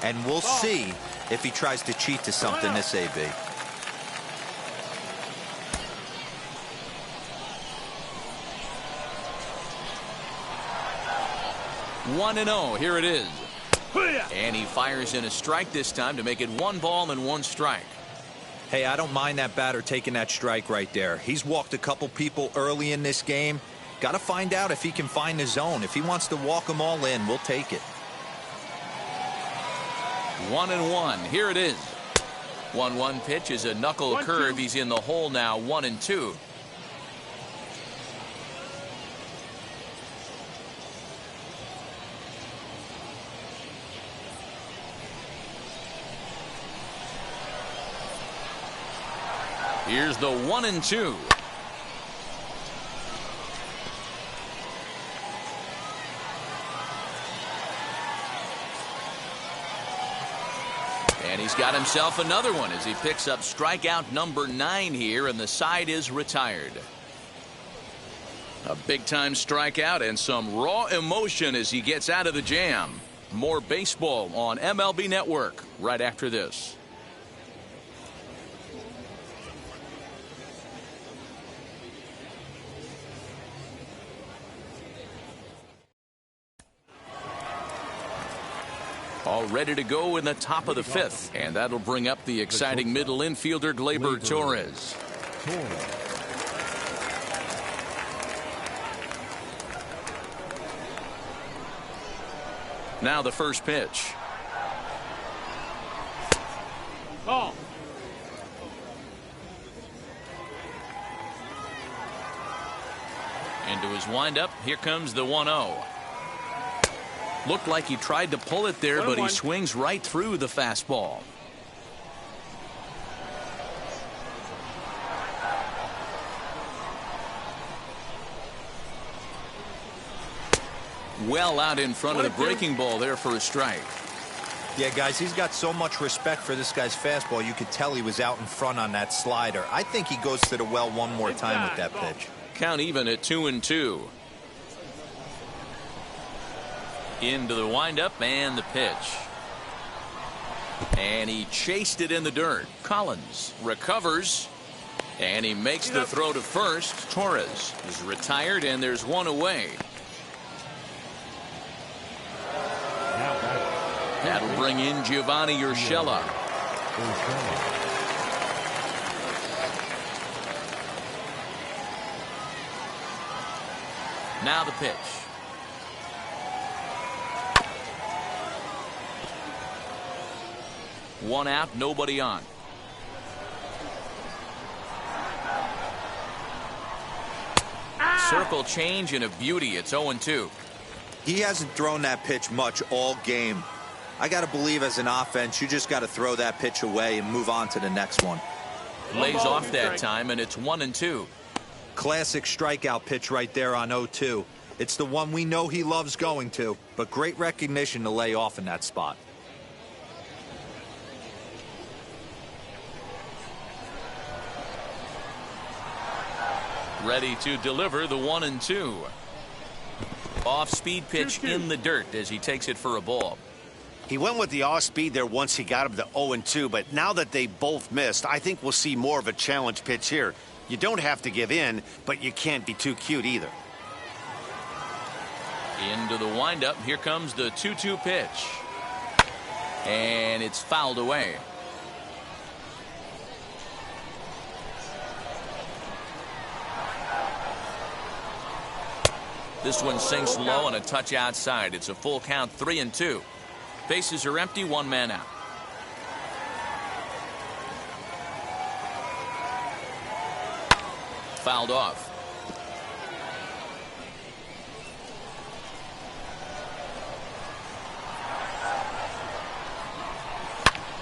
And we'll see if he tries to cheat to something this AB. 1-0. Here it is. And he fires in a strike this time to make it 1 ball and 1 strike. Hey, I don't mind that batter taking that strike right there. He's walked a couple people early in this game. Got to find out if he can find the zone. If he wants to walk them all in, we'll take it. 1-1. Here it is. 1-1 pitch is a knuckle curve. He's in the hole now. 1-2. Here's the 1-2. And he's got himself another one as he picks up strikeout number 9 here, and the side is retired. A big-time strikeout and some raw emotion as he gets out of the jam. More baseball on MLB Network right after this. All ready to go in the top of the 5th, and that'll bring up the exciting middle infielder Gleyber Torres. Now the first pitch. Ball. Into his windup. Here comes the 1-0. Looked like he tried to pull it there, but he swings right through the fastball. Well out in front of the breaking ball there for a strike. Yeah, guys, he's got so much respect for this guy's fastball. You could tell he was out in front on that slider. I think he goes to the well one more time with that pitch. Count even at 2-2. Into the windup and the pitch. And he chased it in the dirt. Collins recovers. And he makes the throw to first. Torres is retired, and there's 1 away. That'll bring in Giovanni Urshela. Now the pitch. One out, nobody on. Circle change and a beauty. It's 0-2. He hasn't thrown that pitch much all game. I got to believe as an offense, you just got to throw that pitch away and move on to the next one. Lays off that time, and it's 1-2. Classic strikeout pitch right there on 0-2. It's the one we know he loves going to, but great recognition to lay off in that spot. Ready to deliver the 1-2. Off-speed pitch in the dirt as he takes it for a ball. He went with the off-speed there once he got him to 0-2, but now that they both missed, I think we'll see more of a challenge pitch here. You don't have to give in, but you can't be too cute either. Into the windup. Here comes the 2-2 pitch. And it's fouled away. . This one sinks low and a touch outside. It's a full count, 3-2. Bases are empty, one man out. Fouled off.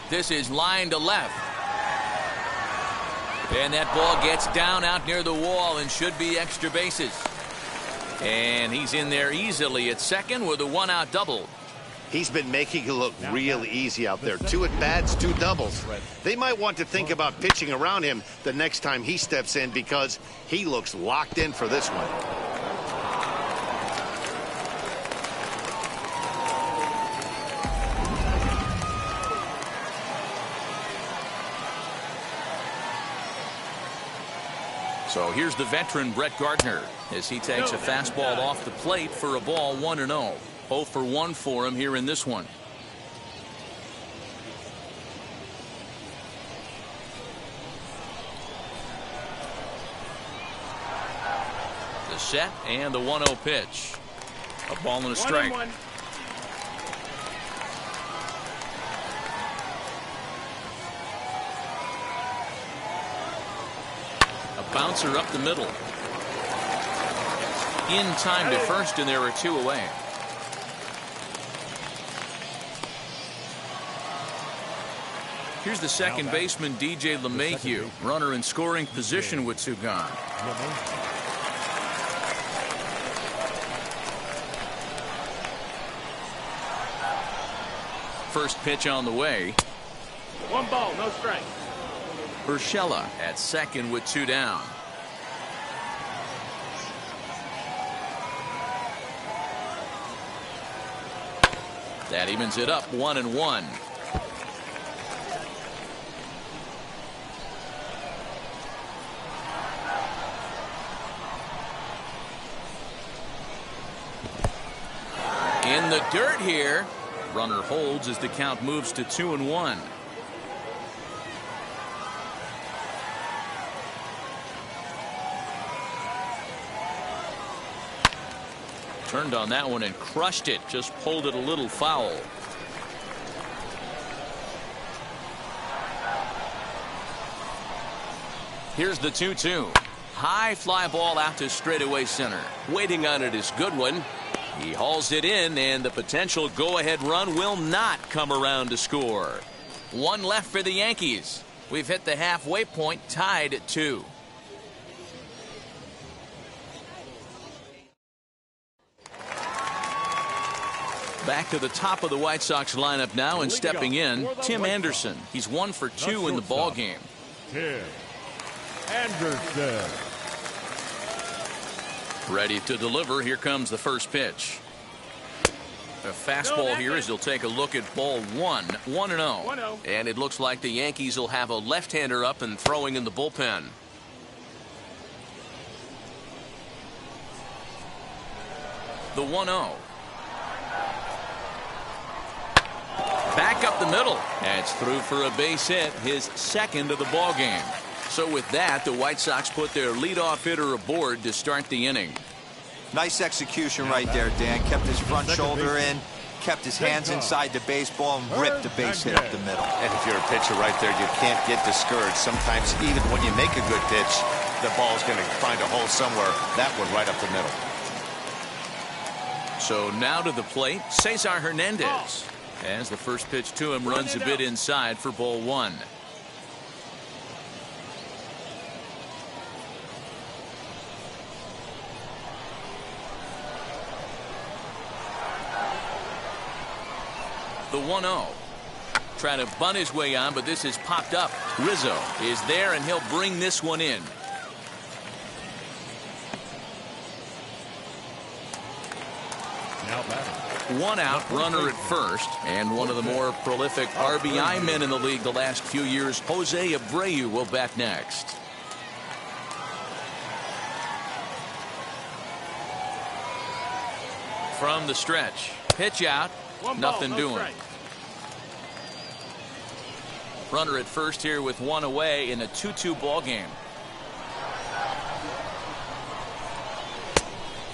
This is line to left. And that ball gets down out near the wall and should be extra bases. And he's in there easily at second with a one-out double. He's been making it look real easy out there. 2 at-bats, 2 doubles. They might want to think about pitching around him the next time he steps in because he looks locked in for this one. So here's the veteran Brett Gardner as he takes a fastball off the plate for a ball, 1-0. 0 for 1 for him here in this one. The set and the 1-0 pitch. A ball and a strike. 1-1. Bouncer up the middle. In time to first, and there are 2 away. Here's the second baseman, DJ LeMahieu. Runner in scoring position with 2 gone. First pitch on the way. 1 ball, no strike. Urshela at second with 2 down. That evens it up, 1-1. In the dirt here. Runner holds as the count moves to 2-1. Turned on that one and crushed it. Just pulled it a little foul. Here's the 2-2. High fly ball out to straightaway center. Waiting on it is Goodwin. He hauls it in, and the potential go-ahead run will not come around to score. 1 left for the Yankees. We've hit the halfway point, tied at 2. Back to the top of the White Sox lineup now, and stepping in, Tim Anderson. He's 1 for 2 in the ball game. Tim Anderson. Ready to deliver. Here comes the first pitch. A fastball here as he'll take a look at ball 1. 1-0. And it looks like the Yankees will have a left-hander up and throwing in the bullpen. The 1-0. Back up the middle. That's through for a base hit, his second of the ball game. So with that, the White Sox put their leadoff hitter aboard to start the inning. Nice execution right there, Dan. Kept his front shoulder in, kept his hands inside the baseball, and ripped the base hit up the middle. And if you're a pitcher right there, you can't get discouraged. Sometimes even when you make a good pitch, the ball's going to find a hole somewhere. That one right up the middle. So now to the plate, Cesar Hernandez. As the first pitch to him runs a bit inside for ball 1. The 1-0. Trying to bunt his way on, but this is popped up. Rizzo is there, and he'll bring this one in. Now batting. 1 out, runner at first, and one of the more prolific RBI men in the league the last few years, Jose Abreu, will bat next. From the stretch, pitch out, nothing doing. Runner at first here with 1 away in a 2-2 ball game.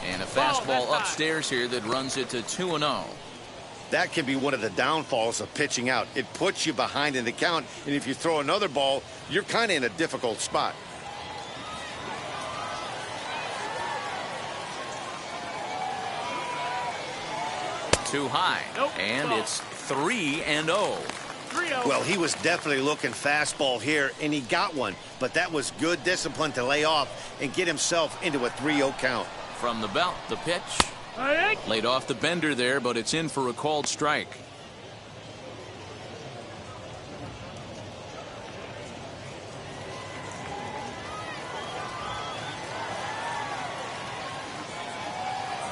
And a fastball upstairs here that runs it to 2-0. That can be one of the downfalls of pitching out. It puts you behind in the count, and if you throw another ball, you're kind of in a difficult spot. Too high. And it's 3-0. Well, he was definitely looking fastball here, and he got one. But that was good discipline to lay off and get himself into a 3-0 count. From the belt, the pitch. Laid off the bender there, but it's in for a called strike.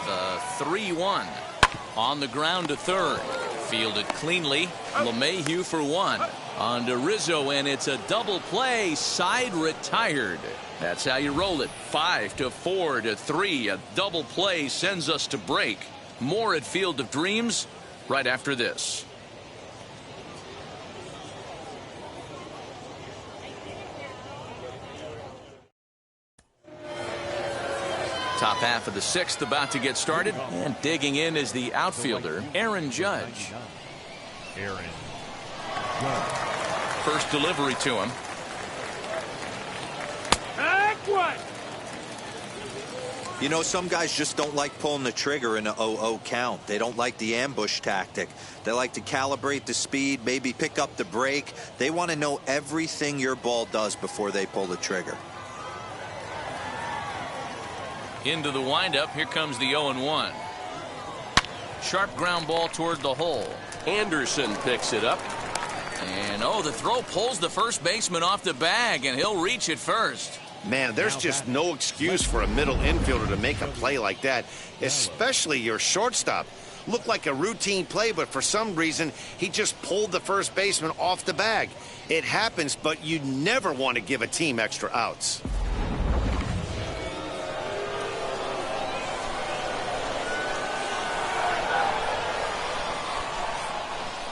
The 3-1. On the ground to third. Fielded cleanly. LeMahieu for one. On to Rizzo, and it's a double play. Side retired. That's how you roll it. 5-4 to 3. A double play sends us to break. More at Field of Dreams right after this. Top half of the sixth about to get started, and digging in is the outfielder, Aaron Judge. First delivery to him. You know, some guys just don't like pulling the trigger in an 0-0 count. They don't like the ambush tactic. They like to calibrate the speed, maybe pick up the break. They want to know everything your ball does before they pull the trigger. Into the windup. Here comes the 0-1. Sharp ground ball toward the hole. Anderson picks it up. And the throw pulls the first baseman off the bag, and he'll reach it first. Man, there's just no excuse for a middle infielder to make a play like that, especially your shortstop. Looked like a routine play, but for some reason, he just pulled the first baseman off the bag. It happens, but you never want to give a team extra outs.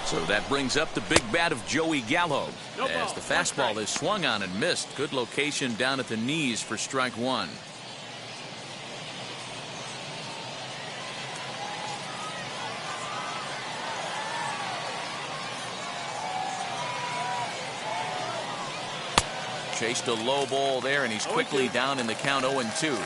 So that brings up the big bat of Joey Gallo. As the fastball is swung on and missed. Good location down at the knees for strike one. Chased a low ball there, and he's quickly down in the count 0-2.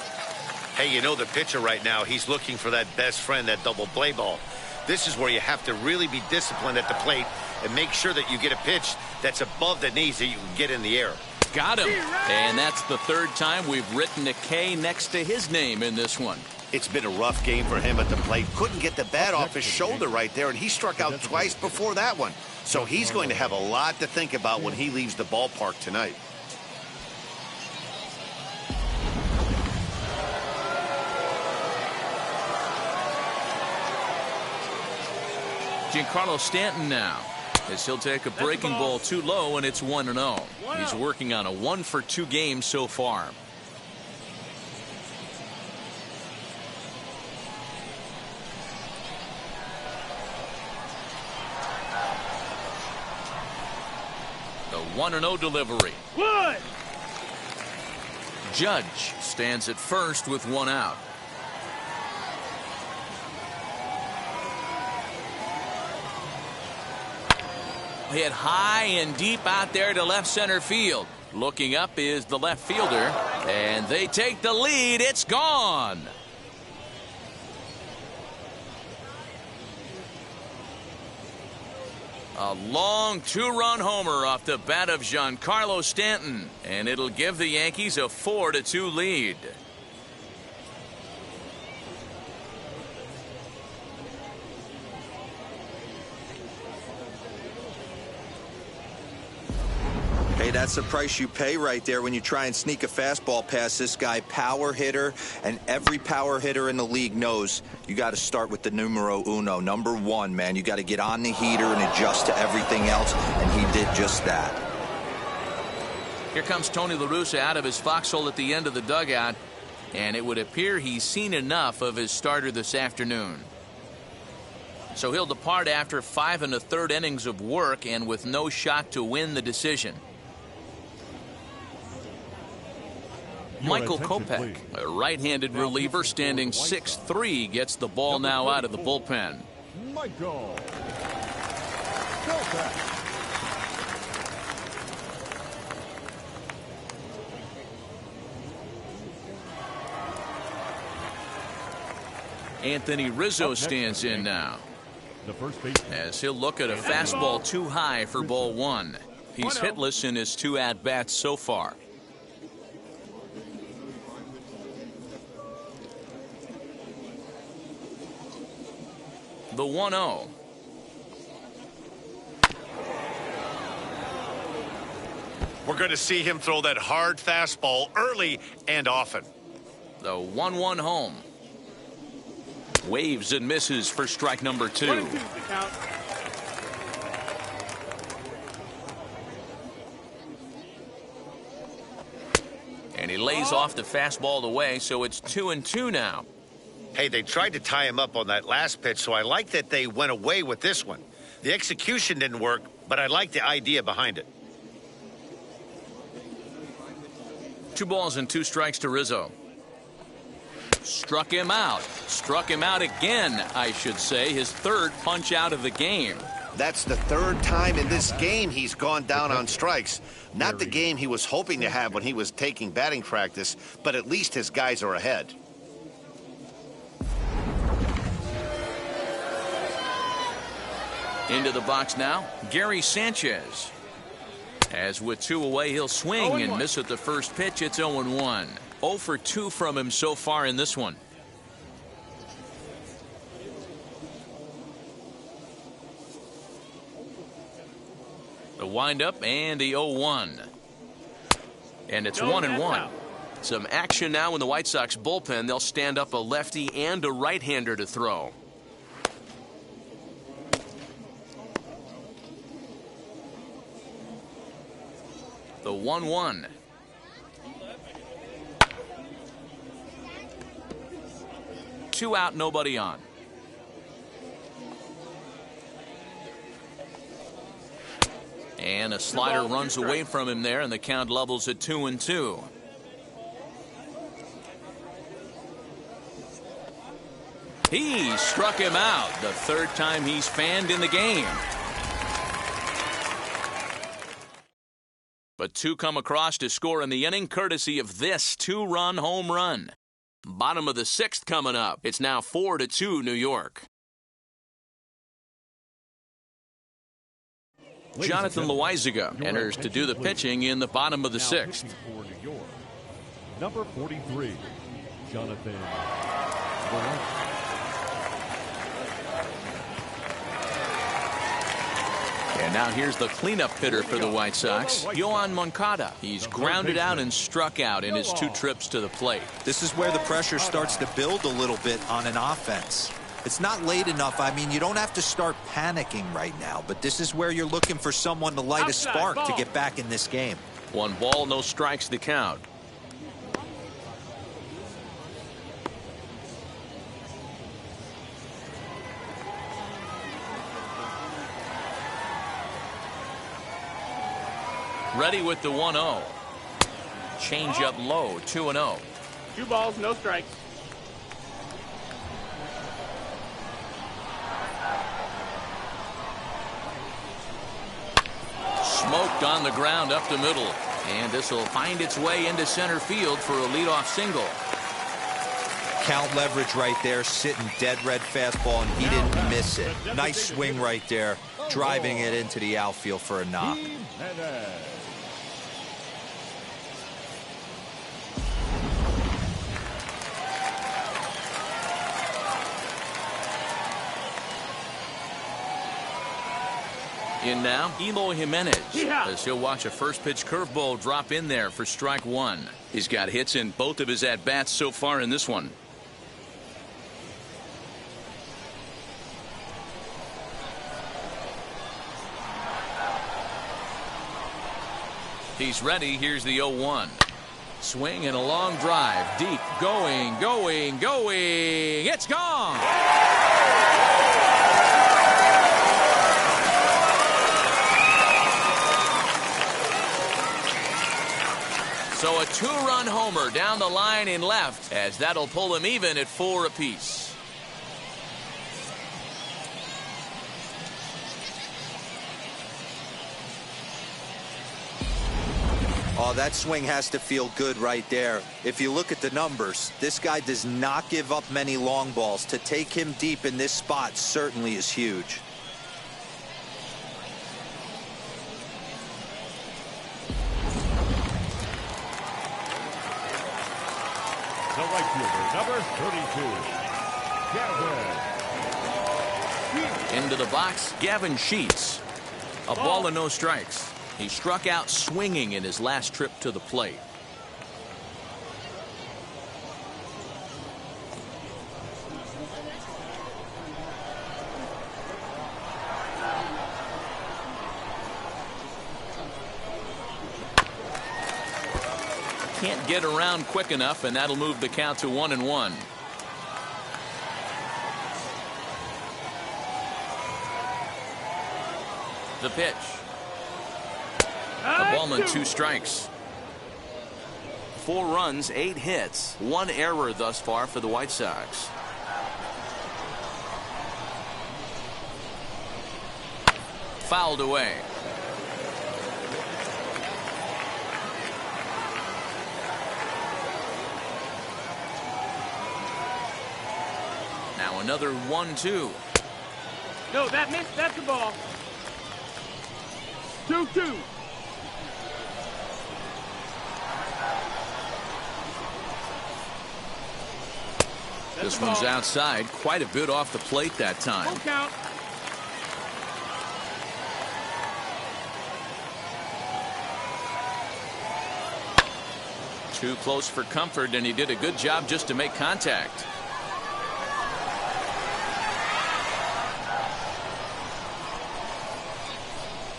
Hey, you know the pitcher right now, he's looking for that best friend, that double play ball. This is where you have to really be disciplined at the plate and make sure that you get a pitch that's above the knees that you can get in the air. Got him. And that's the third time we've written a K next to his name in this one. It's been a rough game for him at the plate. Couldn't get the bat off his shoulder right there, and he struck out twice before that one. So he's going to have a lot to think about when he leaves the ballpark tonight. Giancarlo Stanton now, as he'll take a breaking ball too low, and it's 1-0. He's working on a 1-for-2 game so far. The 1-0 delivery. Judge stands at first with one out. Hit high and deep out there to left center field. Looking up is the left fielder, and they take the lead. It's gone. A long two-run homer off the bat of Giancarlo Stanton, and it'll give the Yankees a 4-2 lead. Hey, that's the price you pay right there when you try and sneak a fastball past this guy. Power hitter, and every power hitter in the league knows you got to start with the numero uno, number one, man. You got to get on the heater and adjust to everything else, and he did just that. Here comes Tony La Russa out of his foxhole at the end of the dugout, and it would appear he's seen enough of his starter this afternoon. So he'll depart after 5 1/3 innings of work and with no shot to win the decision. Michael Kopech, a right-handed reliever standing 6'3", gets the ball now out of the bullpen. Michael Kopech. Anthony Rizzo stands in now, The first baseman. as he'll look at a fastball too high for ball one. He's hitless in his 2 at-bats so far. The 1-0. We're going to see him throw that hard fastball early and often. The 1-1 home. Waves and misses for strike number 2. 1-2 the count. And he lays off the fastball away, so it's 2-2 now. Hey, they tried to tie him up on that last pitch, so I like that they went away with this one. The execution didn't work, but I like the idea behind it. 2 balls and 2 strikes to Rizzo. Struck him out. Struck him out again, I should say. His 3rd punch out of the game. That's the 3rd time in this game he's gone down on strikes. Not the game he was hoping to have when he was taking batting practice, but at least his guys are ahead. Into the box now, Gary Sanchez. As with 2 away, he'll swing and miss at the first pitch. It's 0-1. 0 for 2 from him so far in this one. The windup and the 0-1. And it's 1-1. Some action now in the White Sox bullpen. They'll stand up a lefty and a right-hander to throw. The 1-1. Two out, nobody on. And a slider runs away from him there, and the count levels at 2-2. He struck him out, the 3rd time he's fanned in the game. But 2 come across to score in the inning, courtesy of this 2-run home run. Bottom of the 6th coming up. It's now 4-2 New York. Jonathan Loaizaga enters to do the pitching in the bottom of the 6th. For New York, number 43, Jonathan Loaizaga. And now here's the cleanup hitter for the White Sox, Yoan Moncada. He's grounded out and struck out in his 2 trips to the plate. This is where the pressure starts to build a little bit on an offense. It's not late enough. I mean, you don't have to start panicking right now, but this is where you're looking for someone to light a spark to get back in this game. 1 ball, no strikes to count. Ready with the 1-0. Change up low, 2-0. 2 balls, no strikes. Smoked on the ground up the middle. And this will find its way into center field for a leadoff single. Count leverage right there, sitting dead red fastball, and he didn't miss it. Nice swing right there, driving it into the outfield for a knock. In now, Eloy Jimenez, as he'll watch a first pitch curveball drop in there for strike 1. He's got hits in both of his at-bats so far in this one. He's ready. Here's the 0-1. Swing and a long drive. Deep. Going. It's gone. So a two-run homer down the line in left, as that'll pull him even at 4 apiece. Oh, that swing has to feel good right there. If you look at the numbers, this guy does not give up many long balls. To take him deep in this spot certainly is huge. The right fielder, number 32, Gavin. Into the box, Gavin Sheets. A ball and no strikes. He struck out swinging in his last trip to the plate. Can't get around quick enough, and that'll move the count to 1-1. The pitch. A ball and 2 strikes. 4 runs, 8 hits, 1 error thus far for the White Sox. Fouled away. Now another 1-2. No, that missed. That's the ball. 2-2. This one's outside, quite a bit off the plate that time. Full count. Too close for comfort, and he did a good job just to make contact.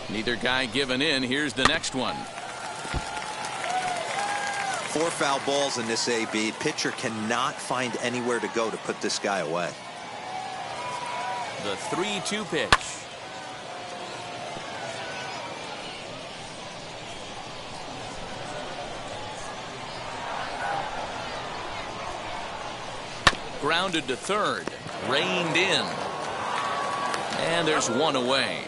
Neither guy giving in. Here's the next one. 4 foul balls in this AB. Pitcher cannot find anywhere to go to put this guy away. The 3-2 pitch. Grounded to third. Reined in. And there's 1 away.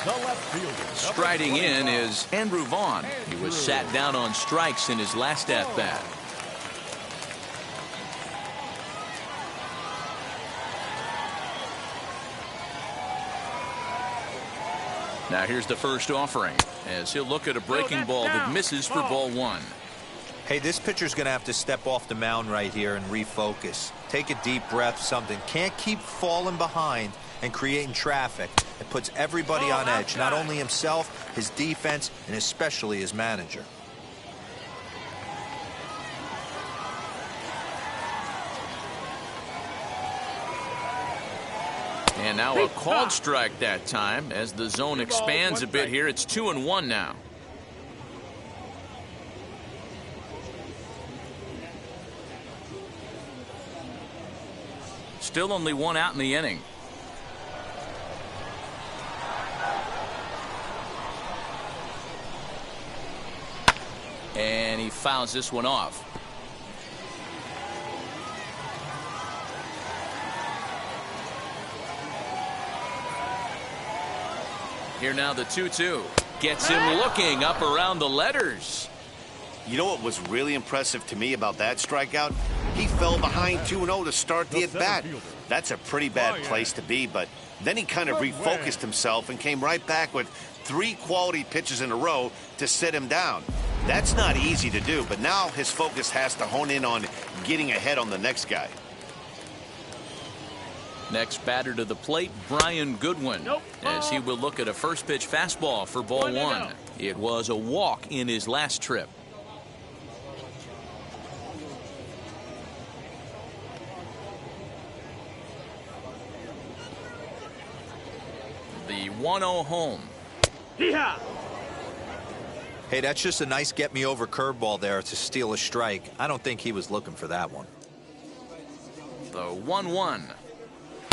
The left fielder. Striding in is Andrew Vaughn. He was sat down on strikes in his last at-bat. Now here's the first offering, as he'll look at a breaking ball that misses for ball 1. Hey, this pitcher's going to have to step off the mound right here and refocus. Take a deep breath, something. Can't keep falling behind and creating traffic. It puts everybody on edge, not only himself, his defense, and especially his manager. And now a called strike that time. As the zone expands a bit here, it's 2-1 now. Still only 1 out in the inning. And he fouls this one off. Here now the 2-2. Gets him looking up around the letters. You know what was really impressive to me about that strikeout? He fell behind 2-0 to start the at-bat. That's a pretty bad place to be, but then he kind of refocused himself and came right back with 3 quality pitches in a row to sit him down. That's not easy to do, but now his focus has to hone in on getting ahead on the next guy. Next batter to the plate, Brian Goodwin, as he will look at a first pitch fastball for ball 1. It was a walk in his last trip. The 1-0 home. Yeah. Hey, that's just a nice get-me-over curveball there to steal a strike. I don't think he was looking for that one. The 1-1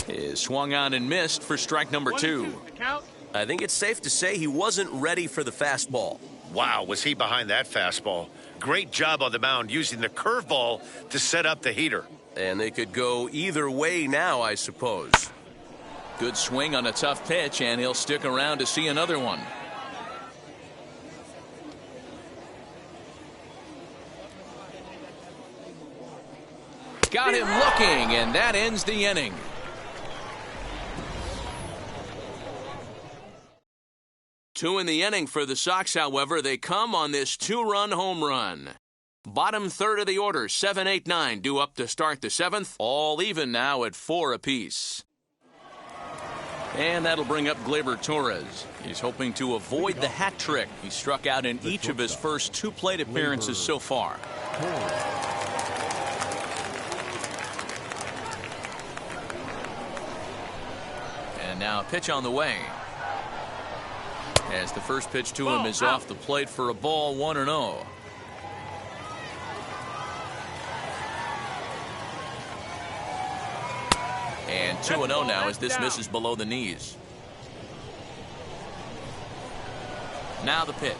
is swung on and missed for strike number 2. Count. I think it's safe to say he wasn't ready for the fastball. Wow, was he behind that fastball. Great job on the mound using the curveball to set up the heater. And they could go either way now, I suppose. Good swing on a tough pitch, and he'll stick around to see another one. Got him looking, and that ends the inning. Two in the inning for the Sox, however. They come on this two-run home run. Bottom third of the order, 7, 8, 9, due up to start the seventh. All even now at 4 apiece. And that'll bring up Gleyber Torres. He's hoping to avoid the hat trick. He struck out in each of his first 2 plate appearances so far. And now a pitch on the way. As the first pitch to him is off the plate for a ball, 1-0. And 2-0 now as this misses below the knees. Now the pitch.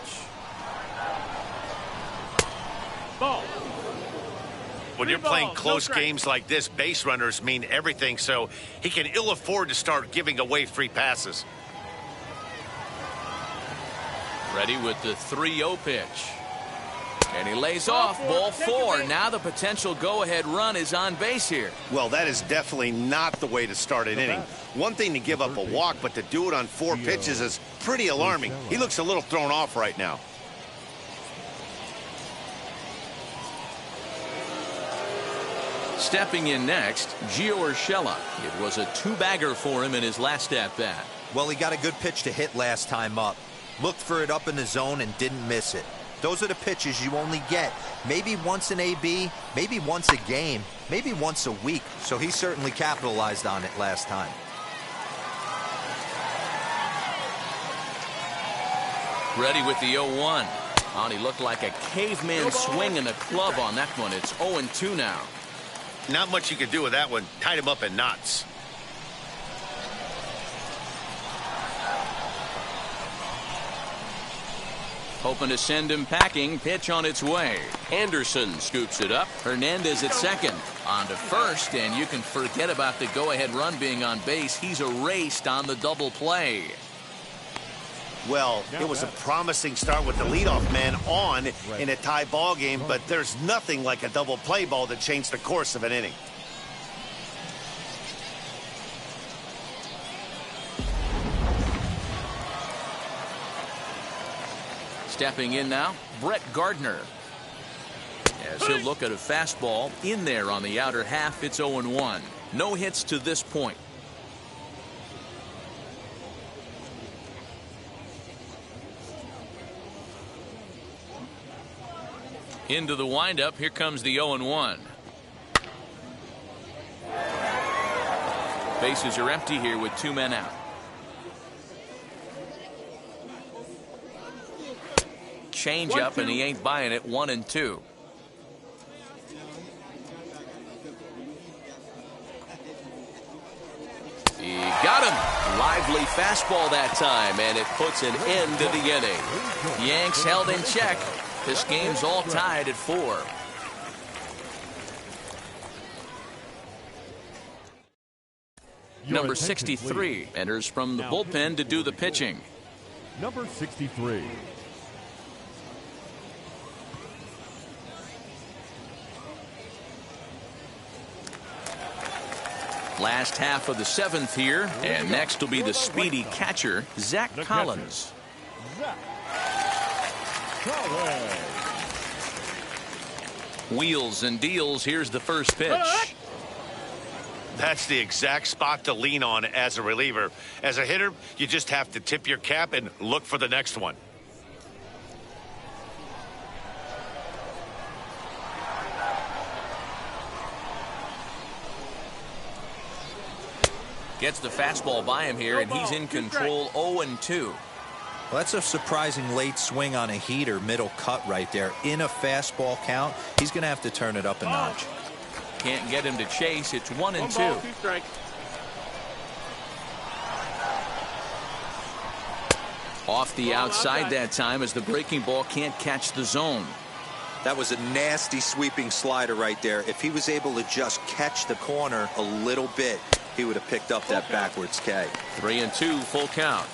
Ball. When you're playing close games like this, base runners mean everything, so he can ill afford to start giving away free passes. Ready with the 3-0 pitch. And he lays off, ball 4. Now the potential go-ahead run is on base here. Well, that is definitely not the way to start an inning. One thing to give up a walk, but to do it on 4 pitches is pretty alarming. He looks a little thrown off right now. Stepping in next, Gio Urshela. It was a 2-bagger for him in his last at-bat. Well, he got a good pitch to hit last time up. Looked for it up in the zone and didn't miss it. Those are the pitches you only get maybe once in AB, maybe once a game, maybe once a week. So he certainly capitalized on it last time. Ready with the 0-1. Oh, he looked like a caveman swinging a club on that one. It's 0-2 now. Not much you could do with that one. Tied him up in knots. Hoping to send him packing. Pitch on its way. Anderson scoops it up. Hernandez at second. On to first, and you can forget about the go-ahead run being on base. He's erased on the double play. Well, it was a promising start with the leadoff man on in a tie ball game, but there's nothing like a double play ball to change the course of an inning. Stepping in now, Brett Gardner. As he'll look at a fastball in there on the outer half, it's 0-1. No hits to this point. Into the windup, here comes the 0-1. Bases are empty here with 2 men out. Change up, and he ain't buying it. 1-2. He got him. Lively fastball that time, and it puts an end to the inning. Yanks held in check. This game's all tied at 4. Number 63 enters from the bullpen to do the pitching. Number 63. Last half of the 7th here, and next will be the speedy catcher, Zach Collins. Wheels and deals. Here's the first pitch. That's the exact spot to lean on as a reliever. As a hitter, you just have to tip your cap and look for the next one. Gets the fastball by him here, and he's in control. 0-2. Well, that's a surprising late swing on a heater, middle cut right there. In a fastball count, he's going to have to turn it up a notch. Can't get him to chase. It's 1-2. Off the outside that time as the breaking ball can't catch the zone. That was a nasty sweeping slider right there. If he was able to just catch the corner a little bit, he would have picked up that backwards K. 3-2, full count.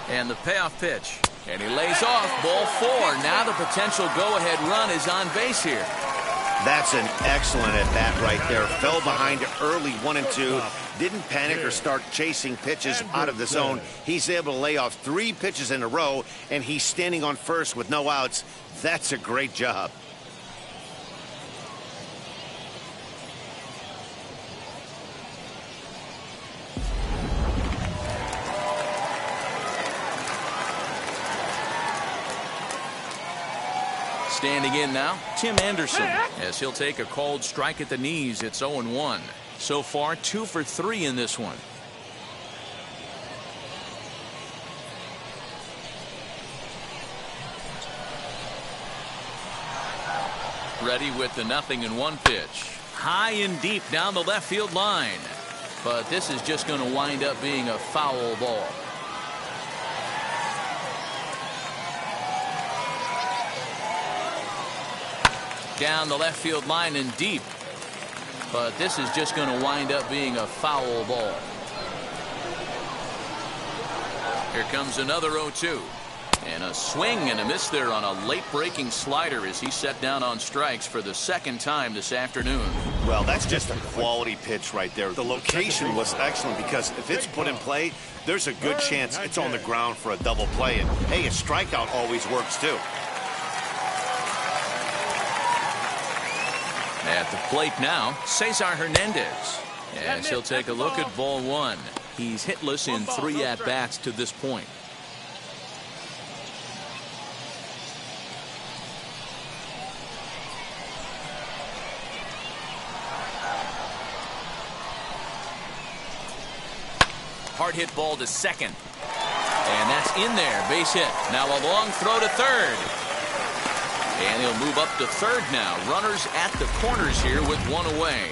And the payoff pitch. And he lays off, ball 4. Now the potential go-ahead run is on base here. That's an excellent at-bat right there. Fell behind early 1-2. Didn't panic or start chasing pitches out of the zone. He's able to lay off 3 pitches in a row, and he's standing on first with no outs. That's a great job. Standing in now, Tim Anderson, as he'll take a called strike at the knees. It's 0-1. So far, 2 for 3 in this one. Ready with the 0-1 pitch. High and deep down the left field line. But this is just going to wind up being a foul ball. Down the left field line and deep. But this is just going to wind up being a foul ball. Here comes another 0-2. And a swing and a miss there on a late breaking slider as he set down on strikes for the second time this afternoon. Well, that's just a quality pitch right there. The location was excellent because if it's put in play, there's a good chance it's on the ground for a double play. And hey, a strikeout always works too. At the plate now, Cesar Hernandez. As he'll take a look at ball 1. He's hitless in 3 at-bats to this point. Hard hit ball to second. And that's in there. Base hit. Now a long throw to third. And he'll move up to third now. Runners at the corners here with 1 away.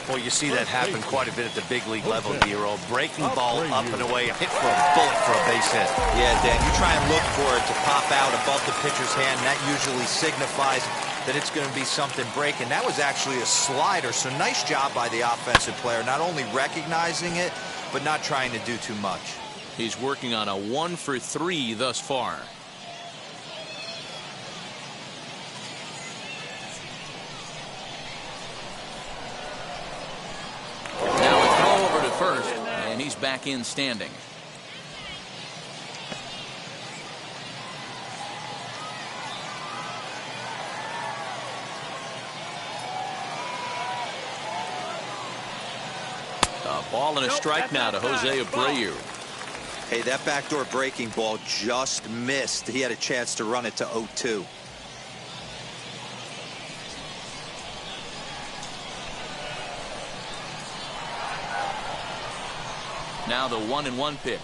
Well, you see that happen quite a bit at the big league level, D-Roll. Breaking ball up and away, hit for a bullet for a base hit. Yeah, Dan, you try and look for it to pop out above the pitcher's hand. That usually signifies that it's going to be something breaking. That was actually a slider, so nice job by the offensive player. Not only recognizing it, but not trying to do too much. He's working on a 1 for 3 thus far. Now a throw over to first, and he's back in standing. A ball and a strike now to Jose Abreu. Hey, that backdoor breaking ball just missed. He had a chance to run it to 0-2. Now the 1-1 pitch.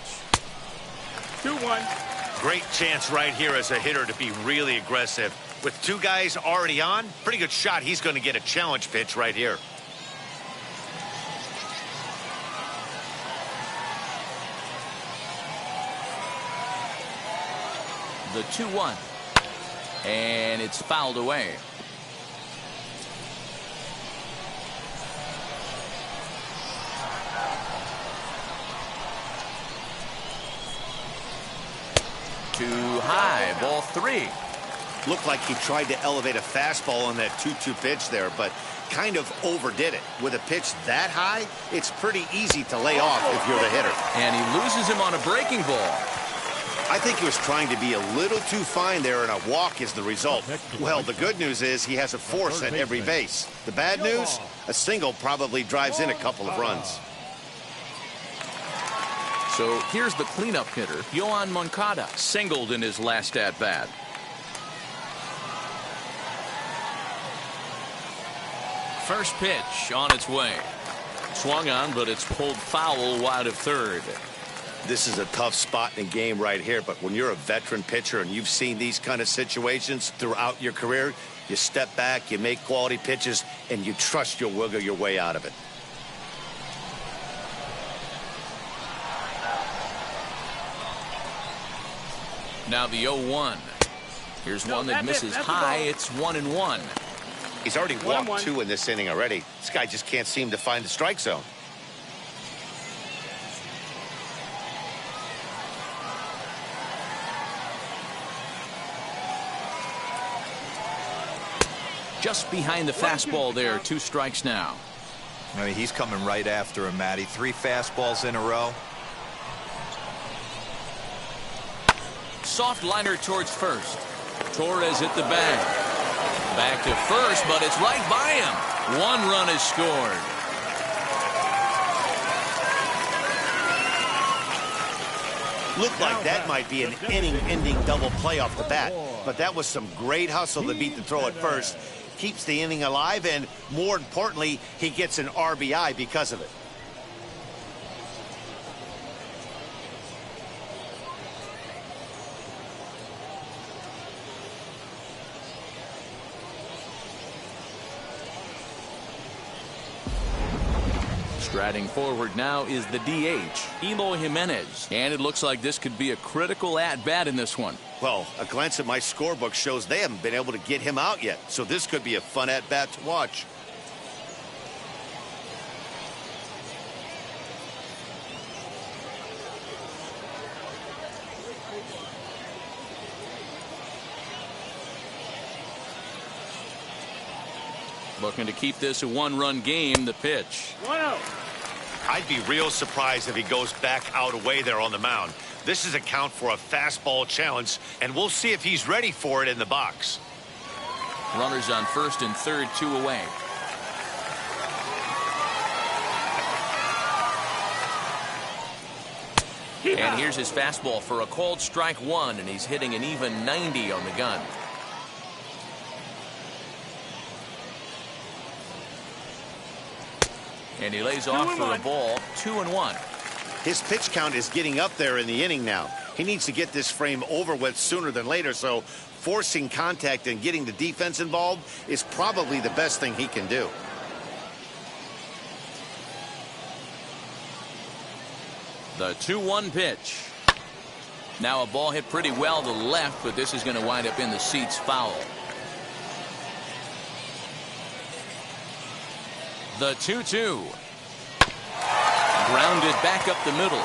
2-1. Great chance right here as a hitter to be really aggressive. With 2 guys already on, pretty good shot. He's going to get a challenge pitch right here. The 2-1. And it's fouled away. Too high, ball 3. Looked like he tried to elevate a fastball on that 2-2 pitch there, but kind of overdid it. With a pitch that high, it's pretty easy to lay off if you're the hitter. And he loses him on a breaking ball. I think he was trying to be a little too fine there, and a walk is the result. Well, the good news is he has a force at every base. The bad news, a single probably drives in a couple of runs. So here's the cleanup hitter, Yoan Moncada, singled in his last at-bat. First pitch on its way. Swung on, but it's pulled foul wide of third. This is a tough spot in the game right here, but when you're a veteran pitcher and you've seen these kind of situations throughout your career, you step back, you make quality pitches, and you trust you'll wiggle your way out of it. Now the 0-1. Here's one that misses high. It's 1-1. He's already walked 2 in this inning already. This guy just can't seem to find the strike zone. Just behind the fastball there. 2 strikes now. I mean, he's coming right after him, Matty. 3 fastballs in a row. Soft liner towards first. Torres hit the bag. Back to first, but it's right by him. 1 run is scored. Looked like that might be an inning-ending double play off the bat, but that was some great hustle to beat the throw at first. Keeps the inning alive, and more importantly, he gets an RBI because of it. Striding forward now is the DH, Eloy Jimenez. And it looks like this could be a critical at-bat in this one. Well, a glance at my scorebook shows they haven't been able to get him out yet, so this could be a fun at-bat to watch. Looking to keep this a 1-run game. The pitch. 1-0. I'd be real surprised if he goes back out away there on the mound. This is a count for a fastball challenge, and we'll see if he's ready for it in the box. Runners on first and third, 2 away. And here's his fastball for a called strike 1, and he's hitting an even 90 on the gun. And he lays off for a ball. 2-1. His pitch count is getting up there in the inning now. He needs to get this frame over with sooner than later, so forcing contact and getting the defense involved is probably the best thing he can do. The 2-1 pitch. Now a ball hit pretty well to the left, but this is going to wind up in the seats foul. The 2-2. Grounded back up the middle.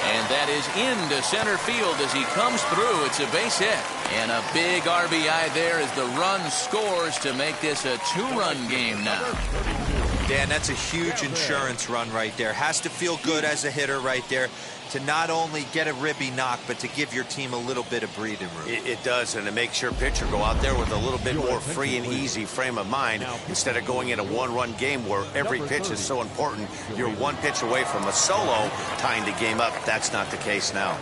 And that is into center field as he comes through. It's a base hit. And a big RBI there as the run scores to make this a 2-run game now. Dan, that's a huge insurance run right there. Has to feel good as a hitter right there to not only get a ribby knock, but to give your team a little bit of breathing room. It does, and it makes your pitcher go out there with a little bit more free and easy frame of mind instead of going in a 1-run game where every pitch is so important. You're 1 pitch away from a solo tying the game up. That's not the case now.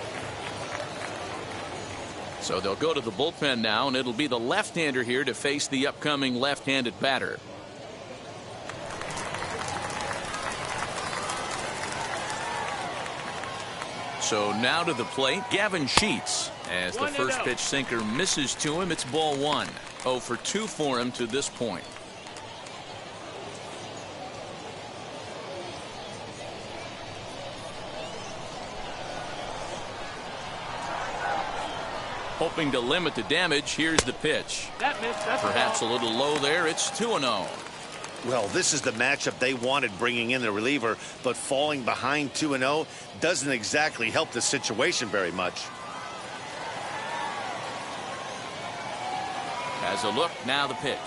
So they'll go to the bullpen now, and it'll be the left-hander here to face the upcoming left-handed batter. So now to the plate, Gavin Sheets. As the first pitch sinker misses to him, it's ball 1. 0 for 2 for him to this point. Hoping to limit the damage, here's the pitch. That missed. That's Perhaps a little low there. It's 2-0. Well, this is the matchup they wanted, bringing in the reliever, but falling behind 2-0 doesn't exactly help the situation very much. Has a look, now the pitch.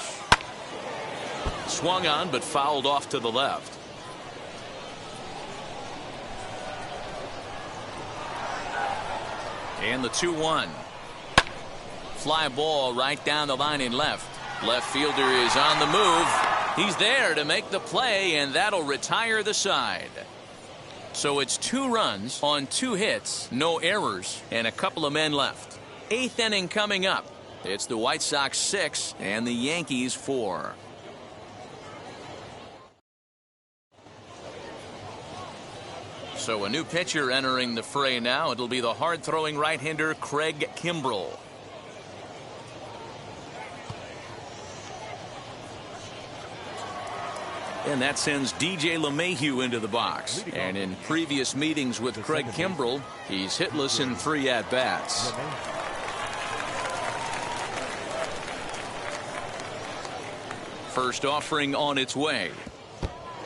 Swung on, but fouled off to the left. And the 2-1. Fly ball right down the line in left. Left fielder is on the move. He's there to make the play, and that'll retire the side. So it's 2 runs on 2 hits, no errors, and a couple of men left. 8th inning coming up. It's the White Sox 6 and the Yankees 4. So a new pitcher entering the fray now. It'll be the hard-throwing right-hander Craig Kimbrell. And that sends DJ LeMahieu into the box. And in previous meetings with Craig Kimbrell, he's hitless in 3 at-bats. First offering on its way.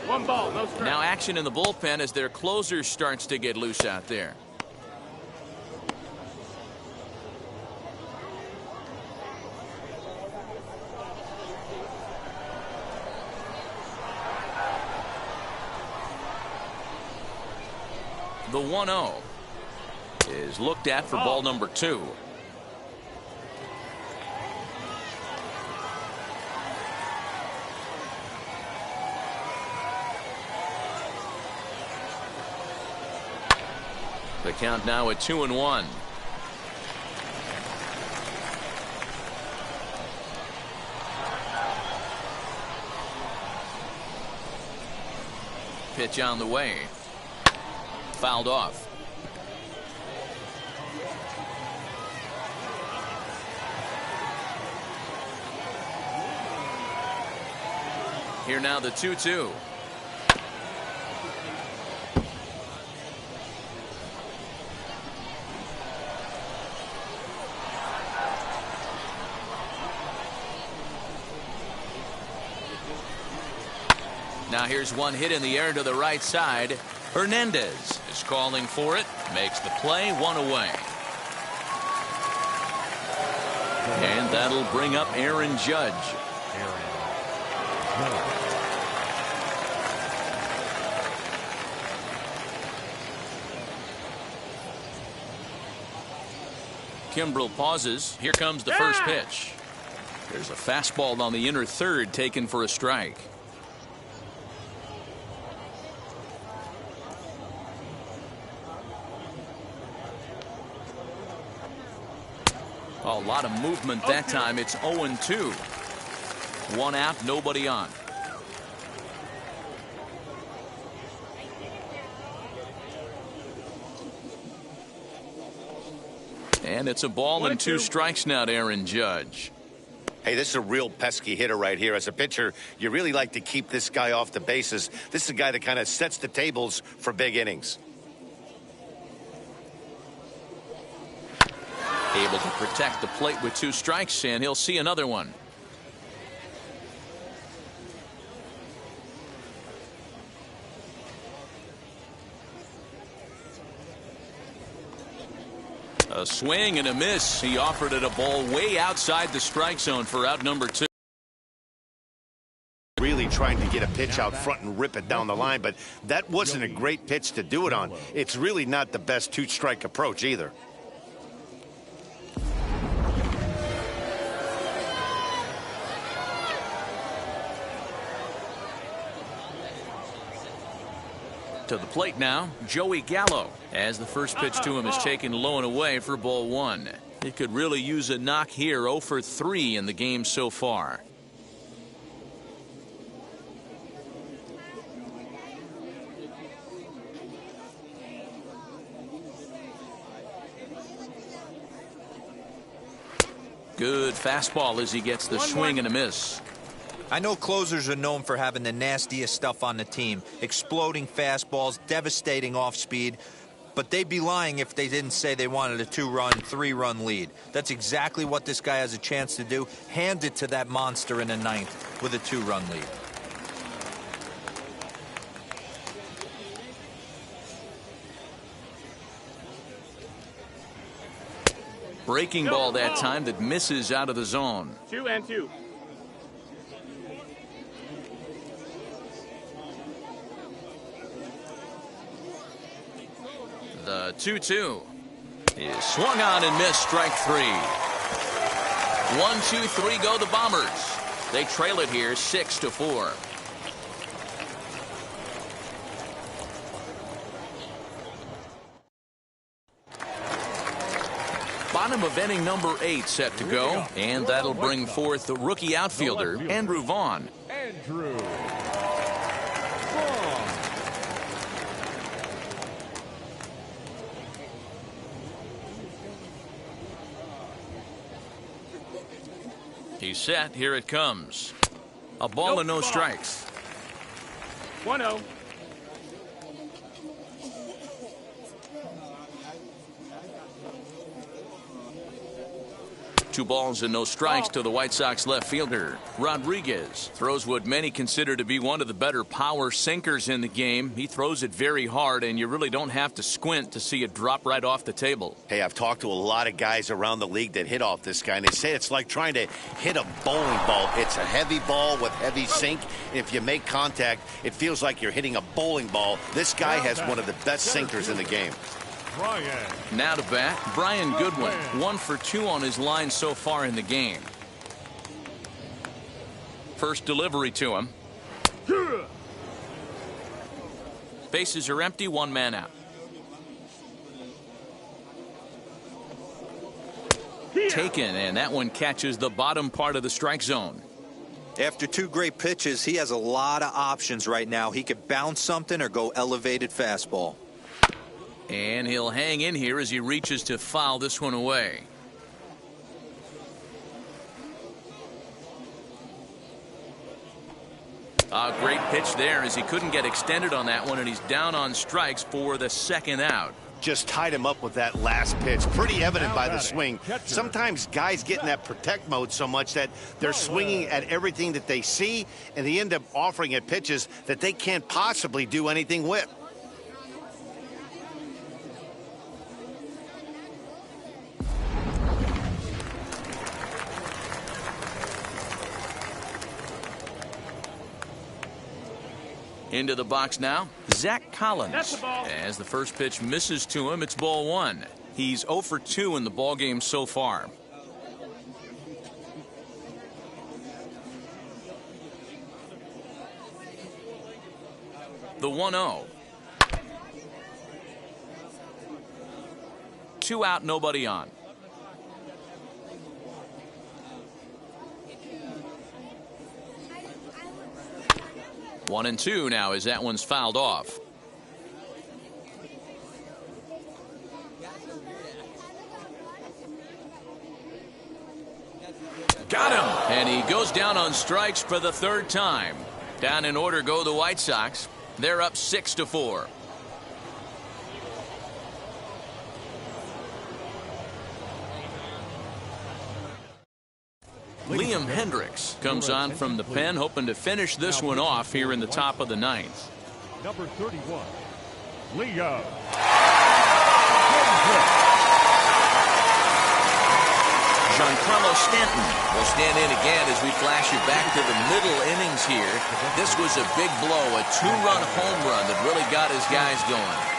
1 ball, no strike. Now action in the bullpen as their closer starts to get loose out there. The 1-0 is looked at for ball number 2. The count now at 2-1. Pitch on the way. Fouled off. Here now the 2-2. Now here's one hit in the air to the right side. Hernandez is calling for it. Makes the play, 1 away. And that'll bring up Aaron Judge. Kimbrell pauses. Here comes the first pitch. There's a fastball on the inner third taken for a strike. A lot of movement that time. It's 0-2. 1 out, nobody on. And it's a ball and 2 strikes now to Aaron Judge. Hey, this is a real pesky hitter right here. As a pitcher, you really like to keep this guy off the bases. This is a guy that kind of sets the tables for big innings. Able to protect the plate with 2 strikes, and he'll see another one. A swing and a miss. He offered it a ball way outside the strike zone for out number 2. Really trying to get a pitch out front and rip it down the line, but that wasn't a great pitch to do it on. It's really not the best 2-strike approach either. To the plate now, Joey Gallo, as the first pitch to him is taken low and away for ball 1. He could really use a knock here. 0 for 3 in the game so far. Good fastball as he gets the swing and a miss. I know closers are known for having the nastiest stuff on the team. Exploding fastballs, devastating off speed. But they'd be lying if they didn't say they wanted a 2-run, 3-run lead. That's exactly what this guy has a chance to do. Hand it to that monster in the 9th with a 2-run lead. Breaking ball that time that misses out of the zone. 2-2. The 2-2 is swung on and missed. Strike 3. 1-2-3 go the Bombers. They trail it here 6-4. Bottom of inning number 8 set to go, and that'll bring forth the rookie outfielder Andrew Vaughn. He's set. Here it comes. A ball and no strikes. 1-0. 2 balls and no strikes to the White Sox left fielder. Rodriguez throws what many consider to be one of the better power sinkers in the game. He throws it very hard, and you really don't have to squint to see it drop right off the table. Hey, I've talked to a lot of guys around the league that hit off this guy, and they say it's like trying to hit a bowling ball. It's a heavy ball with heavy sink. If you make contact, it feels like you're hitting a bowling ball. This guy has one of the best sinkers in the game. Now to bat, Brian Goodwin. 1 for 2 on his line so far in the game. First delivery to him. Bases are empty, 1 man out. Taken, and that one catches the bottom part of the strike zone. After 2 great pitches, he has a lot of options right now. He could bounce something or go elevated fastball. And he'll hang in here as he reaches to foul this one away. A great pitch there as he couldn't get extended on that one, and he's down on strikes for the 2nd out. Just tied him up with that last pitch. Pretty evident by the swing. Sometimes guys get in that protect mode so much that they're swinging at everything that they see, and they end up offering at pitches that they can't possibly do anything with. Into the box now, Zach Collins. That's the ball. As the first pitch misses to him, it's ball 1. He's 0 for 2 in the ball game so far. The 1-0. 2 out, nobody on. One and 2 now as that one's fouled off. Got him! And he goes down on strikes for the 3rd time. Down in order go the White Sox. They're up 6-4. Liam Hendricks comes on from the pen, hoping to finish this one off here in the top of the 9th. Number 31, Liam. Giancarlo Stanton will stand in again as we flash you back to the middle innings here. This was a big blow, a 2-run home run that really got his guys going.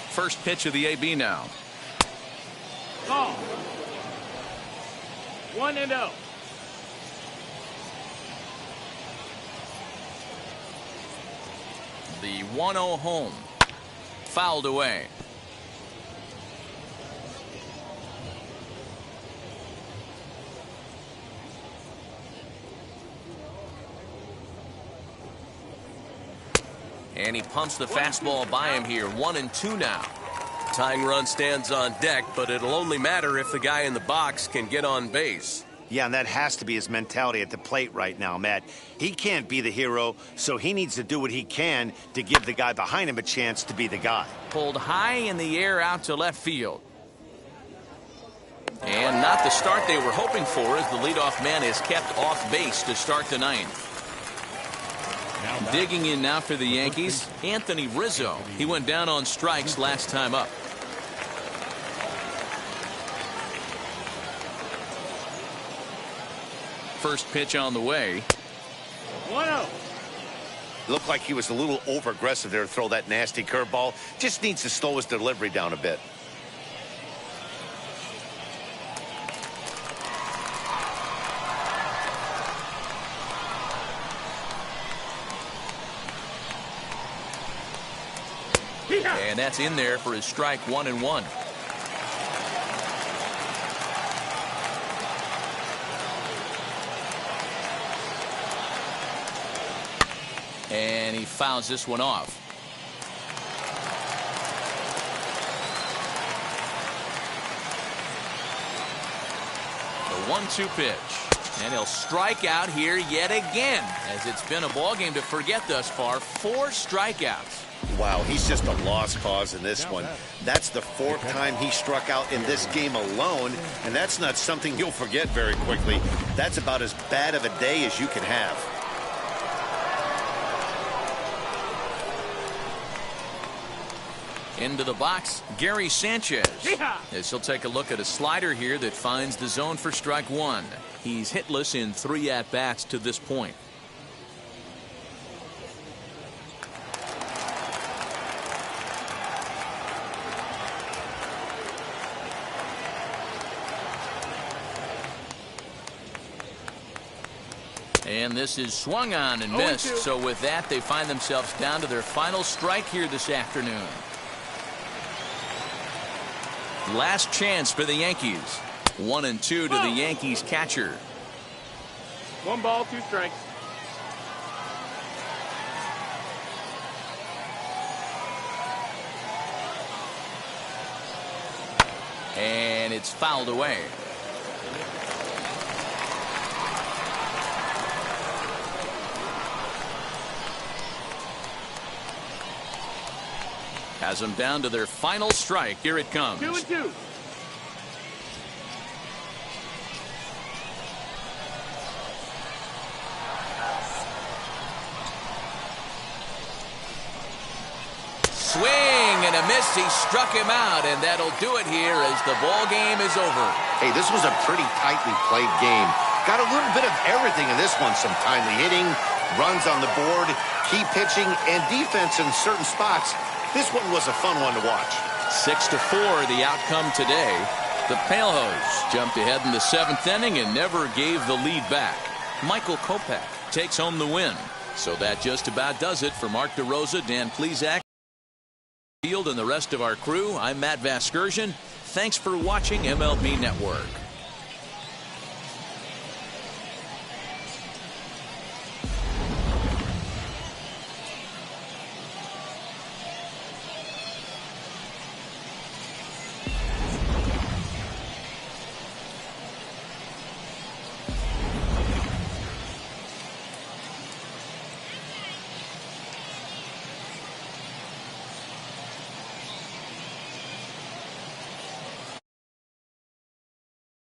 First pitch of the AB now. Ball. 1-0. The 1-0 home. Fouled away. And he pumps the fastball by him here. 1-2 now. Tying run stands on deck, but it'll only matter if the guy in the box can get on base. Yeah, and that has to be his mentality at the plate right now, Matt. He can't be the hero, so he needs to do what he can to give the guy behind him a chance to be the guy. Pulled high in the air out to left field. And not the start they were hoping for, as the leadoff man is kept off base to start the 9th. Digging in now for the Yankees, Anthony Rizzo. He went down on strikes last time up. First pitch on the way. 1-0. Looked like he was a little over-aggressive there to throw that nasty curveball. Just needs to slow his delivery down a bit. And that's in there for his strike 1-1. And he fouls this one off. The 1-2 pitch. And he'll strike out here yet again, as it's been a ball game to forget thus far. 4 strikeouts. Wow, he's just a lost cause in this one. That's the 4th time he struck out in this game alone, and that's not something you'll forget very quickly. That's about as bad of a day as you can have. Into the box, Gary Sanchez. As he'll take a look at a slider here that finds the zone for strike 1. He's hitless in 3 at-bats to this point. And this is swung on and missed. So with that, they find themselves down to their final strike here this afternoon. Last chance for the Yankees. 1-2 to the Yankees catcher. 1 ball, 2 strikes. And it's fouled away. Has them down to their final strike. Here it comes. 2-2. Swing and a miss. He struck him out, and that'll do it here as the ball game is over. Hey, this was a pretty tightly played game. Got a little bit of everything in this one. Some timely hitting, runs on the board, key pitching, and defense in certain spots. This one was a fun one to watch. 6-4 the outcome today. The Palehose jumped ahead in the 7th inning and never gave the lead back. Michael Kopech takes home the win. So that just about does it for Mark DeRosa, Dan Plesac, Field, and the rest of our crew. I'm Matt Vasgersian. Thanks for watching MLB Network.